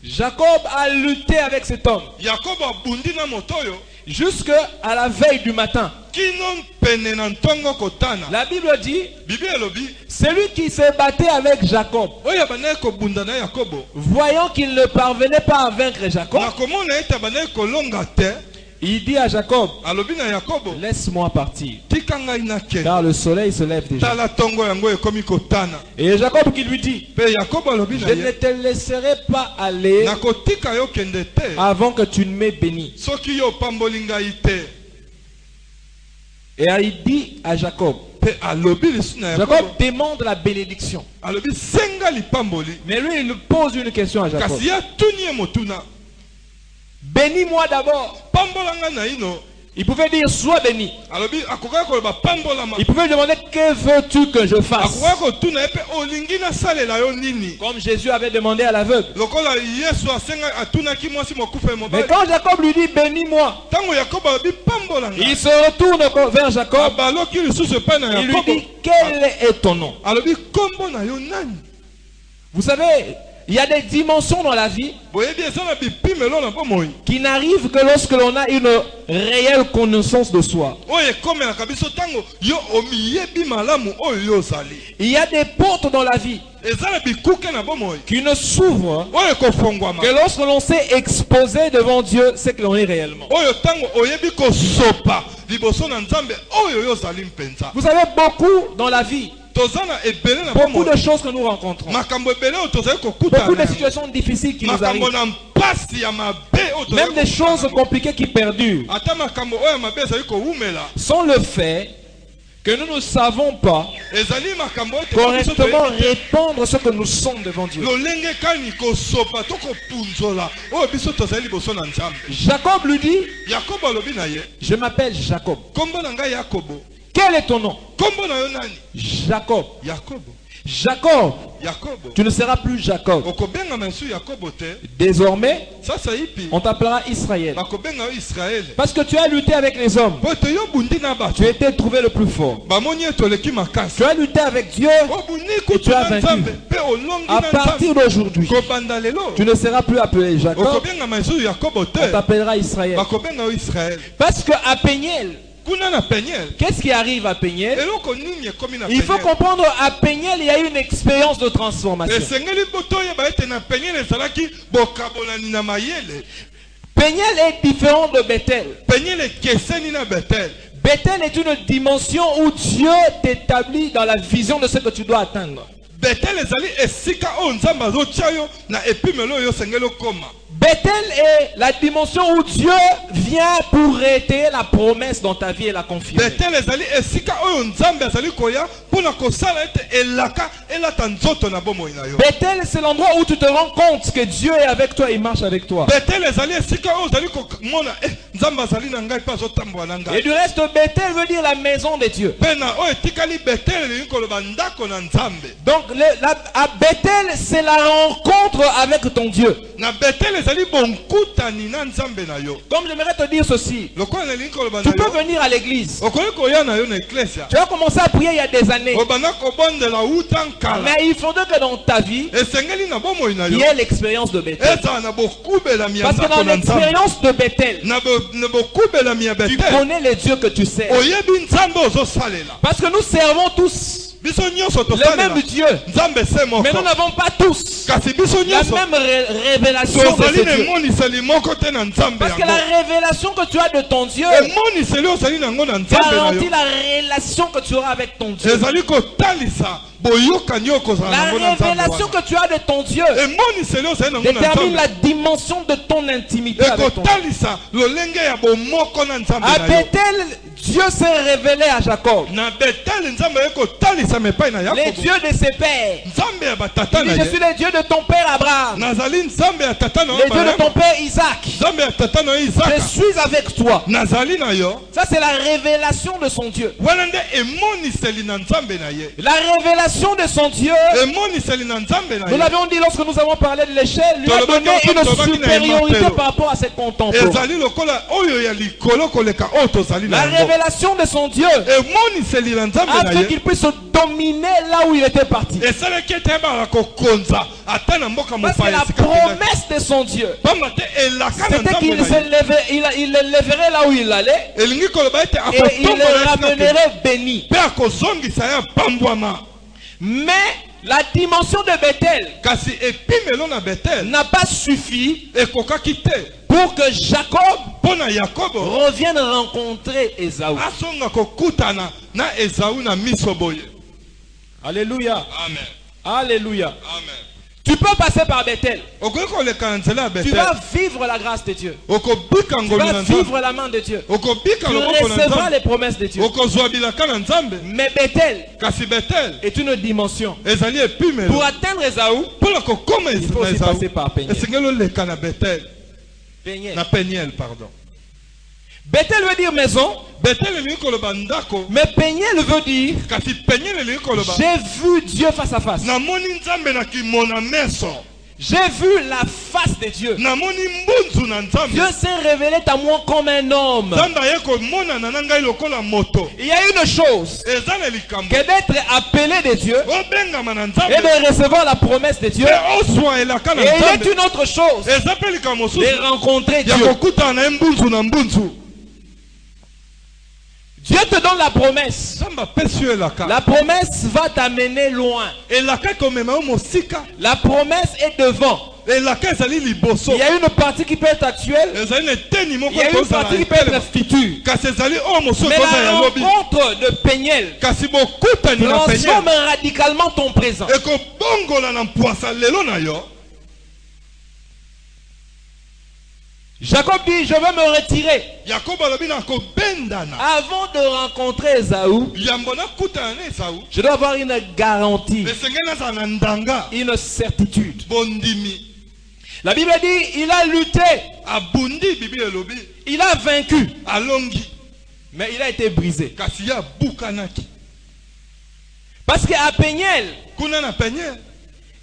[SPEAKER 4] Jacob a lutté avec cet homme
[SPEAKER 3] Yakobo abundi na moto oyo
[SPEAKER 4] jusqu'à la veille du matin.
[SPEAKER 3] kino pene na ntongo kotana.
[SPEAKER 4] La Bible dit,
[SPEAKER 3] Bible elobi
[SPEAKER 4] celui qui se battait avec Jacob,
[SPEAKER 3] oyo abandaki kobunda na Yakobo
[SPEAKER 4] voyant qu'il ne parvenait pas à vaincre Jacob,
[SPEAKER 3] nakomona ete abandaki kolonga te
[SPEAKER 4] il dit à Jacob,
[SPEAKER 3] alobi na Yakobo
[SPEAKER 4] laisse-moi partir,
[SPEAKER 3] tika ngai nakende
[SPEAKER 4] car le soleil se lève déjà.
[SPEAKER 3] tala ntongo yango ekomi kotana.
[SPEAKER 4] Et Jacob qui lui dit,
[SPEAKER 3] Mpe Yakobo alobi na
[SPEAKER 4] je ne
[SPEAKER 3] ye
[SPEAKER 4] te laisserai pas aller
[SPEAKER 3] nakotika yo kende te
[SPEAKER 4] avant que tu ne m'aies béni.
[SPEAKER 3] soki yo opamboli ngai te.
[SPEAKER 4] Et il dit à Jacob,
[SPEAKER 3] Mpe alobi lisu na
[SPEAKER 4] Jacob
[SPEAKER 3] Yakobo
[SPEAKER 4] demande la bénédiction.
[SPEAKER 3] alobi senga lipamboli
[SPEAKER 4] Mais lui, il pose une question à Jacob.
[SPEAKER 3] kasi ye atuni ye motuna
[SPEAKER 4] Bénis-moi d'abord.
[SPEAKER 3] pambola ngai na ino.
[SPEAKER 4] Il pouvait dire, sois béni.
[SPEAKER 3] alobi akokaki koloba pambolama
[SPEAKER 4] Il pouvait demander, que veux-tu que je fasse?
[SPEAKER 3] akokaki kotuna ye mpe olingi nasalela yo nini
[SPEAKER 4] Comme Jésus avait demandé à l'aveugle.
[SPEAKER 3] lokola yesu asenga atunaki mwasi mokufa
[SPEAKER 4] Mais
[SPEAKER 3] mobali.
[SPEAKER 4] quand Jacob lui dit, bénis-moi,
[SPEAKER 3] Ntango Yakobo alobi pambola
[SPEAKER 4] il
[SPEAKER 3] ngai
[SPEAKER 4] se retourne vers Jacob.
[SPEAKER 3] abaloki lisusu epai na
[SPEAKER 4] Il lui
[SPEAKER 3] Yakobo
[SPEAKER 4] dit, quel est ton nom?
[SPEAKER 3] alobi kombo na yo nani.
[SPEAKER 4] Vous savez, il y a des dimensions dans la vie
[SPEAKER 3] boyebi eza na bipimelo na bomoi
[SPEAKER 4] qui n'arrivent que lorsque l'on a une réelle connaissance de soi.
[SPEAKER 3] oyo ekomelaka biso ntango yo omiyebi malamu oyo yo ozali.
[SPEAKER 4] Il y a des portes dans la vie
[SPEAKER 3] eza na bikuke na bomoi
[SPEAKER 4] qui ne s'ouvrent
[SPEAKER 3] oyo ekofongwama
[SPEAKER 4] que lorsque l'on s'est exposé devant Dieu, c'est que l'on est réellement.
[SPEAKER 3] oyo ntango oyebi kosopa liboso na nzambe oyo yo ozali mpenza.
[SPEAKER 4] Vous savez, beaucoup dans la vie,
[SPEAKER 3] toza na ebele na
[SPEAKER 4] beaucoup
[SPEAKER 3] bomoi
[SPEAKER 4] de choses que nous rencontrons,
[SPEAKER 3] makambo ebele oyo tozali
[SPEAKER 4] beaucoup
[SPEAKER 3] kokutana
[SPEAKER 4] de situations difficiles qui nous
[SPEAKER 3] makambo
[SPEAKER 4] arrivent,
[SPEAKER 3] na mpasi ya mabe oyo tozali
[SPEAKER 4] même des choses
[SPEAKER 3] kokutana.
[SPEAKER 4] compliquées qui perdurent,
[SPEAKER 3] ata makambo oyo ya mabe ezali kowumela
[SPEAKER 4] sont le fait que nous ne savons pas
[SPEAKER 3] ezali makambo oyo te biso
[SPEAKER 4] correctement
[SPEAKER 3] toyebi te.
[SPEAKER 4] répondre ce que nous sommes devant Dieu.
[SPEAKER 3] lolenge kani kosopa to kopunzola oyo biso tozali liboso na nzambe.
[SPEAKER 4] Jacob lui dit,
[SPEAKER 3] Yakobo alobi na ye
[SPEAKER 4] je m'appelle Jacob.
[SPEAKER 3] kombo na ngai Yakobo.
[SPEAKER 4] Quel est ton nom?
[SPEAKER 3] Kombo na yo nani?
[SPEAKER 4] Jacob.
[SPEAKER 3] Yakobo.
[SPEAKER 4] Jacob,
[SPEAKER 3] Yakobo.
[SPEAKER 4] tu ne seras plus Jacob.
[SPEAKER 3] Okobenga mesu Yakobo te.
[SPEAKER 4] Désormais,
[SPEAKER 3] Sasa ipi.
[SPEAKER 4] on t'appellera Israël.
[SPEAKER 3] Bakobenga Israël.
[SPEAKER 4] Parce que tu as lutté avec les hommes.
[SPEAKER 3] Poto yo bundi na bato.
[SPEAKER 4] Tu as été trouvé le plus fort.
[SPEAKER 3] Bamoni etoleki makasi.
[SPEAKER 4] Tu as lutté avec Dieu.
[SPEAKER 3] Obuni
[SPEAKER 4] Et
[SPEAKER 3] kutu
[SPEAKER 4] tu as
[SPEAKER 3] na
[SPEAKER 4] vaincu.
[SPEAKER 3] Nzambe. Pe olongi
[SPEAKER 4] À
[SPEAKER 3] na
[SPEAKER 4] partir
[SPEAKER 3] Nzambe.
[SPEAKER 4] d'aujourd'hui,
[SPEAKER 3] Kobanda lelo.
[SPEAKER 4] tu ne seras plus appelé Jacob.
[SPEAKER 3] Okobenga mesu Yakobo
[SPEAKER 4] On
[SPEAKER 3] te.
[SPEAKER 4] t'appellera Israël.
[SPEAKER 3] Bakobenga Israël.
[SPEAKER 4] Parce que à Péniel,
[SPEAKER 3] Kuna na Peniel.
[SPEAKER 4] qu'est-ce qui arrive à Péniel?
[SPEAKER 3] Eloko nini ekomi na
[SPEAKER 4] Il faut
[SPEAKER 3] Peniel.
[SPEAKER 4] comprendre, à Péniel, il y a eu une expérience de transformation.
[SPEAKER 3] Esengeli boto yeba ete na Peniel ezalaki bokabolani na mayele.
[SPEAKER 4] Péniel est différent de Bethel.
[SPEAKER 3] Peniel ekeseni na Bethel.
[SPEAKER 4] Bethel est une dimension où Dieu t'établit dans la vision de ce que tu dois atteindre.
[SPEAKER 3] Bethel ezali esika oyo Nzambe azotia yo na epimelo oyo osengeli okoma.
[SPEAKER 4] Bethel est la dimension où Dieu vient pour réitérer la promesse dans ta vie et la confirmer.
[SPEAKER 3] Bethel ezali esika oyo Nzambe azali koya mpona kosala ete elaka elata nzoto na bomoi na yo.
[SPEAKER 4] Bethel, c'est l'endroit où tu te rends compte que Dieu est avec toi et marche avec toi.
[SPEAKER 3] Bethel ezali esika oyo ozali komona Nzambe azali na ngai mpe azotambola na
[SPEAKER 4] Et
[SPEAKER 3] ngai.
[SPEAKER 4] du reste, Bethel veut dire la maison de Dieu.
[SPEAKER 3] Mpe na oyo etikali Bethel elingi koloba ndako na Nzambe.
[SPEAKER 4] Donc, à Bethel, c'est la rencontre avec ton Dieu.
[SPEAKER 3] Na Bethel ezali bonkutani na Nzambe na yo.
[SPEAKER 4] Comme j'aimerais te dire ceci,
[SPEAKER 3] Lokola nelingi koloba
[SPEAKER 4] tu
[SPEAKER 3] na
[SPEAKER 4] peux
[SPEAKER 3] yo.
[SPEAKER 4] venir à l'église.
[SPEAKER 3] Okoki koya na yo na eklesia.
[SPEAKER 4] Tu as commencé à prier il y a des années.
[SPEAKER 3] Obanda kobondela uta nkala.
[SPEAKER 4] Mais il faudrait que dans ta vie,
[SPEAKER 3] Esengeli na bomoi na
[SPEAKER 4] il
[SPEAKER 3] yo.
[SPEAKER 4] y ait l'expérience de Bethel.
[SPEAKER 3] Ezala na bokubelami ya
[SPEAKER 4] Parce que dans
[SPEAKER 3] ndako na Nzambe.
[SPEAKER 4] l'expérience de Bethel,
[SPEAKER 3] Na bokubelami ya
[SPEAKER 4] tu
[SPEAKER 3] Bethel.
[SPEAKER 4] connais les dieux que tu sers.
[SPEAKER 3] Oyebi Nzambe ozosalela.
[SPEAKER 4] Parce que nous servons tous
[SPEAKER 3] Biso nyonso
[SPEAKER 4] le
[SPEAKER 3] tosalela.
[SPEAKER 4] même Dieu.
[SPEAKER 3] Nzambe se moko.
[SPEAKER 4] Mais nous n'avons pas tous
[SPEAKER 3] Kasi biso
[SPEAKER 4] la
[SPEAKER 3] nyonso
[SPEAKER 4] même révélation de
[SPEAKER 3] tozali
[SPEAKER 4] ce
[SPEAKER 3] na
[SPEAKER 4] Dieu.
[SPEAKER 3] emoniseli moko te na Nzambe
[SPEAKER 4] Parce que
[SPEAKER 3] yango.
[SPEAKER 4] la révélation que tu as de ton Dieu
[SPEAKER 3] Emoniseli ozali nango na Nzambe na
[SPEAKER 4] garantit
[SPEAKER 3] yo.
[SPEAKER 4] la relation que tu auras avec ton Dieu.
[SPEAKER 3] Ezali kotalisa boyokani oyo kozala
[SPEAKER 4] La
[SPEAKER 3] nango na Nzambe
[SPEAKER 4] révélation
[SPEAKER 3] wana.
[SPEAKER 4] que tu as de ton Dieu
[SPEAKER 3] Emoniseli ozali nango na
[SPEAKER 4] détermine la
[SPEAKER 3] Nzambe.
[SPEAKER 4] dimension de ton intimité avec ton Dieu.
[SPEAKER 3] Ekotalisa lolenge ya bomoko na Nzambe
[SPEAKER 4] À
[SPEAKER 3] na yo.
[SPEAKER 4] Bethel, Dieu s'est révélé à Jacob.
[SPEAKER 3] Na Bethel Nzambe ekotalisa mepai na
[SPEAKER 4] Les
[SPEAKER 3] Yakobo.
[SPEAKER 4] dieux de ses pères.
[SPEAKER 3] Nzambe ya batata
[SPEAKER 4] Il
[SPEAKER 3] na
[SPEAKER 4] dit, je
[SPEAKER 3] ye.
[SPEAKER 4] suis le Dieu de ton père Abraham.
[SPEAKER 3] Nazali Nzambe ya tata na
[SPEAKER 4] Le Dieu de
[SPEAKER 3] Abraham.
[SPEAKER 4] ton père Isaac.
[SPEAKER 3] Nzambe ya tata na
[SPEAKER 4] Je
[SPEAKER 3] Isaka.
[SPEAKER 4] suis avec toi.
[SPEAKER 3] Nazali na yo.
[SPEAKER 4] Ça, c'est la révélation de son Dieu.
[SPEAKER 3] Wana nde emoniseli na Nzambe na ye.
[SPEAKER 4] La révélation de son Dieu,
[SPEAKER 3] Emoniseli na Nzambe na
[SPEAKER 4] nous
[SPEAKER 3] ye.
[SPEAKER 4] l'avons dit lorsque nous avons parlé de l'échelle, lui a donné une supériorité par rapport à ses contemporains.
[SPEAKER 3] Ezali lokola oyo ya likolo koleka oyo tozali na
[SPEAKER 4] La
[SPEAKER 3] yango.
[SPEAKER 4] révélation de son Dieu
[SPEAKER 3] Emoniseli na Nzambe
[SPEAKER 4] a
[SPEAKER 3] na
[SPEAKER 4] fait
[SPEAKER 3] ye.
[SPEAKER 4] qu'il puisse dominer là où il était parti.
[SPEAKER 3] Esalaki ete ebala kokonza ata na mboka
[SPEAKER 4] Parce que
[SPEAKER 3] mopaya
[SPEAKER 4] la
[SPEAKER 3] esika akendaki.
[SPEAKER 4] promesse de son Dieu,
[SPEAKER 3] Pamba te elaka na
[SPEAKER 4] c'était
[SPEAKER 3] Nzambe
[SPEAKER 4] qu'il
[SPEAKER 3] na
[SPEAKER 4] se
[SPEAKER 3] ye.
[SPEAKER 4] lèverait, il élèverait là où il allait
[SPEAKER 3] Elingi koloba ete
[SPEAKER 4] et il
[SPEAKER 3] akotombola
[SPEAKER 4] le
[SPEAKER 3] esika akendaki.
[SPEAKER 4] ramènerait béni.
[SPEAKER 3] Mpe akozongisa ye apambwama.
[SPEAKER 4] Mais la dimension de Bethel
[SPEAKER 3] Kasi epimelo na Bethel
[SPEAKER 4] n'a pas suffi
[SPEAKER 3] ekokaki te
[SPEAKER 4] pour que Jacob
[SPEAKER 3] mpo na Yakobo
[SPEAKER 4] revienne rencontrer Ésaü.
[SPEAKER 3] asonga kokutana na Esau na miso boye.
[SPEAKER 4] Alléluia.
[SPEAKER 3] Amen.
[SPEAKER 4] Alléluia.
[SPEAKER 3] Amen.
[SPEAKER 4] Tu peux passer par Bethel.
[SPEAKER 3] Okoki koleka na nzela ya
[SPEAKER 4] Tu
[SPEAKER 3] Bethel.
[SPEAKER 4] vas vivre la grâce de Dieu.
[SPEAKER 3] Okobika
[SPEAKER 4] Tu
[SPEAKER 3] ngolu na
[SPEAKER 4] vas
[SPEAKER 3] Nzambe.
[SPEAKER 4] vivre la main de Dieu.
[SPEAKER 3] Okobika
[SPEAKER 4] Tu
[SPEAKER 3] loboko na
[SPEAKER 4] recevras les
[SPEAKER 3] Nzambe.
[SPEAKER 4] promesses de Dieu.
[SPEAKER 3] Okozwa bilaka na Nzambe.
[SPEAKER 4] Mais Bethel
[SPEAKER 3] Kasi Bethel
[SPEAKER 4] est une dimension.
[SPEAKER 3] ezali epimelo.
[SPEAKER 4] Pour atteindre Ésaü,
[SPEAKER 3] Mpona kokoma
[SPEAKER 4] il faut
[SPEAKER 3] na
[SPEAKER 4] aussi
[SPEAKER 3] Esau
[SPEAKER 4] passer par Péniel.
[SPEAKER 3] esengeli oleka na Bethel.
[SPEAKER 4] Péniel.
[SPEAKER 3] Na Peniel, pardon.
[SPEAKER 4] Bethel veut dire maison,
[SPEAKER 3] Bethel elingi koloba ndako.
[SPEAKER 4] mais Péniel veut dire
[SPEAKER 3] Kasi Peniel elingi koloba
[SPEAKER 4] j'ai vu Dieu face à face.
[SPEAKER 3] namoni Nzambe na kimona meso.
[SPEAKER 4] J'ai vu la face de Dieu.
[SPEAKER 3] Namoni mbunzu na Nzambe.
[SPEAKER 4] Dieu s'est révélé à moi comme un homme.
[SPEAKER 3] Nzambe aye komonana na ngai lokola moto.
[SPEAKER 4] Il y a une chose,
[SPEAKER 3] Eza na likambo.
[SPEAKER 4] que d'être appelé de Dieu
[SPEAKER 3] Obengama na
[SPEAKER 4] et
[SPEAKER 3] Nzambe.
[SPEAKER 4] de recevoir la promesse de Dieu.
[SPEAKER 3] Pe ozwa elaka na
[SPEAKER 4] Et il
[SPEAKER 3] Nzambe.
[SPEAKER 4] est une autre chose
[SPEAKER 3] Eza pe likambo mosusu.
[SPEAKER 4] de rencontrer
[SPEAKER 3] Ya
[SPEAKER 4] Dieu.
[SPEAKER 3] kokutana na ye mbunzu na mbunzu.
[SPEAKER 4] Dieu te donne la promesse.
[SPEAKER 3] Nzambe apesi yo elaka.
[SPEAKER 4] La promesse va t'amener loin.
[SPEAKER 3] Elaka ekomema yo mosika.
[SPEAKER 4] La promesse est devant.
[SPEAKER 3] Elaka ezali liboso.
[SPEAKER 4] Il y a une partie qui peut être actuelle.
[SPEAKER 3] Ezali na eteni moko
[SPEAKER 4] Il y a une
[SPEAKER 3] ekozala
[SPEAKER 4] partie qui peut
[SPEAKER 3] etelema.
[SPEAKER 4] être future.
[SPEAKER 3] Kasi ezali oyo mosusu
[SPEAKER 4] Mais
[SPEAKER 3] ekozala
[SPEAKER 4] la
[SPEAKER 3] ya lobi.
[SPEAKER 4] rencontre de Péniel
[SPEAKER 3] Kasi bokutani na
[SPEAKER 4] transforme
[SPEAKER 3] Peniel
[SPEAKER 4] radicalement ton présent.
[SPEAKER 3] ekobongola na mpwasa lelo na yo.
[SPEAKER 4] Jacob dit, je veux me retirer
[SPEAKER 3] Yakobo alobi na kobendana.
[SPEAKER 4] avant de rencontrer Ésaü.
[SPEAKER 3] Yambo nakutana na Esau.
[SPEAKER 4] Je dois avoir une garantie,
[SPEAKER 3] Esengeli nazala na ndanga.
[SPEAKER 4] une certitude.
[SPEAKER 3] Bondimi.
[SPEAKER 4] La Bible dit, il a lutté,
[SPEAKER 3] Abundi bibi elobi.
[SPEAKER 4] il a vaincu,
[SPEAKER 3] Alongi.
[SPEAKER 4] mais il a été brisé.
[SPEAKER 3] Kasi ya bukanaki.
[SPEAKER 4] Parce qu'à Peniel,
[SPEAKER 3] kuna na Peniel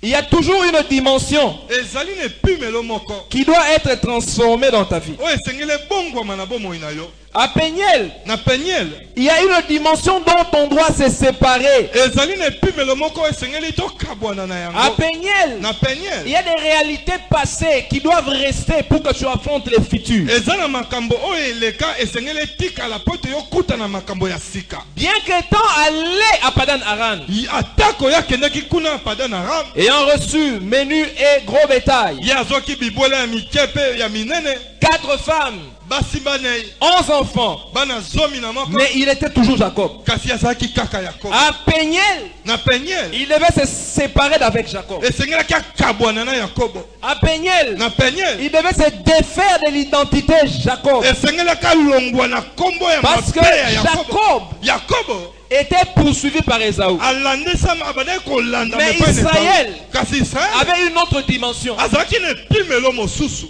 [SPEAKER 4] il y a toujours une dimension
[SPEAKER 3] ezali ne pimelo moko
[SPEAKER 4] qui doit être transformée dans ta vie.
[SPEAKER 3] o esengele bongwama na bomoi na yo.
[SPEAKER 4] À Peniel,
[SPEAKER 3] Na Peniel
[SPEAKER 4] il y a une dimension dont on doit se séparer.
[SPEAKER 3] ezali ne pimelo moko esengeli tokabwana na
[SPEAKER 4] À
[SPEAKER 3] yango.
[SPEAKER 4] Peniel,
[SPEAKER 3] Na Peniel
[SPEAKER 4] il y a des réalités passées qui doivent rester pour que tu affrontes les futurs.
[SPEAKER 3] eza na makambo oyo eleka esengeli etikala po ete yokuta na makambo ya sika.
[SPEAKER 4] Bien qu'étant allé à Padan Aram,
[SPEAKER 3] Atako yakendaki kuna na Padan Aram
[SPEAKER 4] ayant reçu menu et gros bétail,
[SPEAKER 3] ye azwaki bibwele ya mike mpe ya minene
[SPEAKER 4] 4 femmes,
[SPEAKER 3] basi banei
[SPEAKER 4] 11 enfants,
[SPEAKER 3] bana zomi na moko
[SPEAKER 4] mais il était toujours Jacob.
[SPEAKER 3] kasi azalaki kaka Yakobo.
[SPEAKER 4] À Peniel,
[SPEAKER 3] Na Peniel
[SPEAKER 4] il devait se séparer d'avec Jacob.
[SPEAKER 3] esengelaki akabwana na Yakobo.
[SPEAKER 4] À Peniel,
[SPEAKER 3] Na Peniel
[SPEAKER 4] il devait se défaire de l'identité Jacob.
[SPEAKER 3] esengelaki alongwa na kombo ya
[SPEAKER 4] Parce que
[SPEAKER 3] mabe ya Yakobo.
[SPEAKER 4] Jacob
[SPEAKER 3] Yakobo
[SPEAKER 4] était poursuivi par Ésaü.
[SPEAKER 3] alandisama abandaki kolanda
[SPEAKER 4] Mais
[SPEAKER 3] mepai na
[SPEAKER 4] Israël
[SPEAKER 3] Esaü. Kasi Israel
[SPEAKER 4] avait une autre dimension.
[SPEAKER 3] azalaki na epimelo mosusu.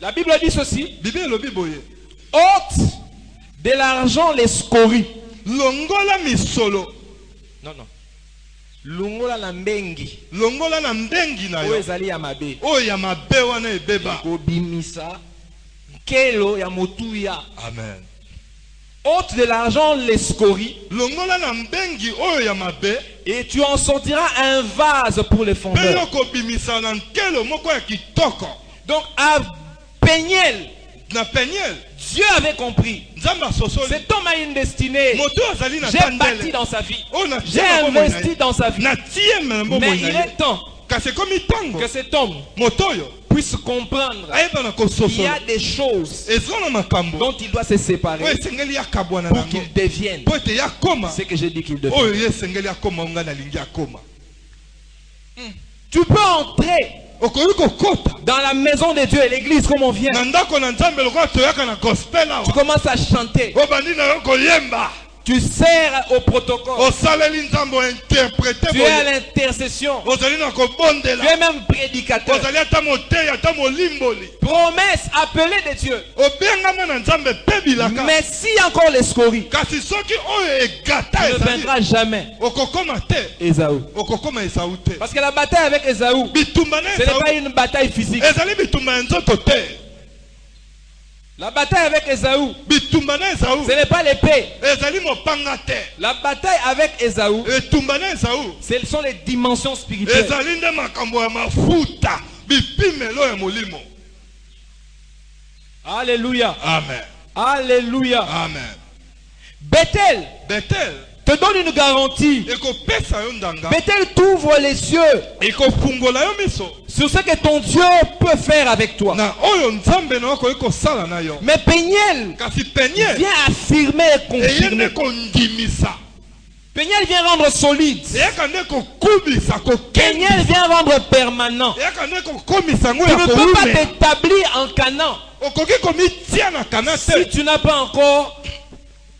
[SPEAKER 4] La Bible dit ceci:
[SPEAKER 3] Bible elobi boye
[SPEAKER 4] ôte de l'argent les scories.
[SPEAKER 3] longola misolo,
[SPEAKER 4] Non, non. Lungola la mbengi.
[SPEAKER 3] longola na mbengi na
[SPEAKER 4] Oyo
[SPEAKER 3] yo
[SPEAKER 4] ezali ya mabe.
[SPEAKER 3] oyo ya mabe wana ebeba.
[SPEAKER 4] Kobimisa kelo ya motuya.
[SPEAKER 3] Amen.
[SPEAKER 4] Ôte de l'argent les scories
[SPEAKER 3] Longola na mbengi oyo ya mabe
[SPEAKER 4] et tu en sortiras un vase pour les
[SPEAKER 3] mpe
[SPEAKER 4] fondeurs.
[SPEAKER 3] yo kobimisa na nkelo moko ya kitoko.
[SPEAKER 4] Donc à Peniel,
[SPEAKER 3] Na Peniel
[SPEAKER 4] Dieu avait compris.
[SPEAKER 3] nzambe asosoli
[SPEAKER 4] Cet homme a une destinée.
[SPEAKER 3] moto azali na
[SPEAKER 4] J'ai bâti
[SPEAKER 3] tandele
[SPEAKER 4] dans sa vie.
[SPEAKER 3] oyo na
[SPEAKER 4] J'ai investi dans sa vie.
[SPEAKER 3] na tie na bomoi
[SPEAKER 4] Mais
[SPEAKER 3] na
[SPEAKER 4] il
[SPEAKER 3] ye.
[SPEAKER 4] est temps
[SPEAKER 3] Kasi ekomi ntango
[SPEAKER 4] que cet homme
[SPEAKER 3] moto oyo
[SPEAKER 4] puisse comprendre
[SPEAKER 3] ayebana
[SPEAKER 4] qu'il y
[SPEAKER 3] kososola
[SPEAKER 4] a des choses
[SPEAKER 3] eza na makambo
[SPEAKER 4] dont il doit se séparer
[SPEAKER 3] oyo esengeli yakabwana
[SPEAKER 4] pour
[SPEAKER 3] nango
[SPEAKER 4] qu'il devienne
[SPEAKER 3] po ete yakoma
[SPEAKER 4] ce que j'ai dit qu'il devient.
[SPEAKER 3] oyo ye esengeli akoma nga nalingi akoma.
[SPEAKER 4] Tu peux entrer
[SPEAKER 3] okoki kokota
[SPEAKER 4] dans la maison de Dieu et l'église comme on vient.
[SPEAKER 3] na ndako na nzambe lokola toyaka na gospel
[SPEAKER 4] Tu
[SPEAKER 3] awa
[SPEAKER 4] commences à chanter.
[SPEAKER 3] obandi na yo koyemba
[SPEAKER 4] Tu sers au protocole.
[SPEAKER 3] osaleli nzambe ointerprete
[SPEAKER 4] Tu es à l'intercession.
[SPEAKER 3] ozali na
[SPEAKER 4] Tu es
[SPEAKER 3] kobondela
[SPEAKER 4] même prédicateur.
[SPEAKER 3] ozali ata moteyi ata molimboli
[SPEAKER 4] Promesse appelée de Dieu.
[SPEAKER 3] obengama na nzambe mpe bilaka.
[SPEAKER 4] Mais si encore les scories,
[SPEAKER 3] Kasi soki oyo egata
[SPEAKER 4] tu ne
[SPEAKER 3] ezali
[SPEAKER 4] vaincras jamais
[SPEAKER 3] okokoma te
[SPEAKER 4] Ésaü.
[SPEAKER 3] okokoma Esau te.
[SPEAKER 4] Parce que la bataille avec Ésaü,
[SPEAKER 3] bitumba na
[SPEAKER 4] ce n'est pas
[SPEAKER 3] Esau
[SPEAKER 4] une bataille physique.
[SPEAKER 3] ezali bitumba ya nzoto te.
[SPEAKER 4] La bataille avec Ésaü,
[SPEAKER 3] bitumba na Esau
[SPEAKER 4] ce n'est pas l'épée.
[SPEAKER 3] ezali mopanga te.
[SPEAKER 4] La bataille avec Ésaü,
[SPEAKER 3] etumba na Esau
[SPEAKER 4] ce sont les dimensions spirituelles.
[SPEAKER 3] ezali nde makambo ya mafuta bipimelo ya molimo.
[SPEAKER 4] Alléluia.
[SPEAKER 3] Amen.
[SPEAKER 4] Alléluia.
[SPEAKER 3] Amen.
[SPEAKER 4] Bethel
[SPEAKER 3] Betel
[SPEAKER 4] te donne une garantie.
[SPEAKER 3] ekopesa yo ndanga
[SPEAKER 4] Bethel t'ouvre les yeux
[SPEAKER 3] ekofungola yo miso
[SPEAKER 4] sur ce que ton Dieu peut faire avec toi.
[SPEAKER 3] na oyo nzambe na yo akoki kosala na yo.
[SPEAKER 4] Mais Peniel
[SPEAKER 3] kasi Peniel
[SPEAKER 4] vient affirmer et
[SPEAKER 3] eye nde
[SPEAKER 4] confirmer.
[SPEAKER 3] kondimisa
[SPEAKER 4] Peniel vient rendre solide.
[SPEAKER 3] eyaka nde kokubisa
[SPEAKER 4] Peniel vient rendre permanent.
[SPEAKER 3] eyaka nde kokomisa yango
[SPEAKER 4] Tu
[SPEAKER 3] ya
[SPEAKER 4] ne peux pas
[SPEAKER 3] koumela
[SPEAKER 4] t'établir en Canaan
[SPEAKER 3] okoki komitia na kana
[SPEAKER 4] si
[SPEAKER 3] te
[SPEAKER 4] tu n'as pas encore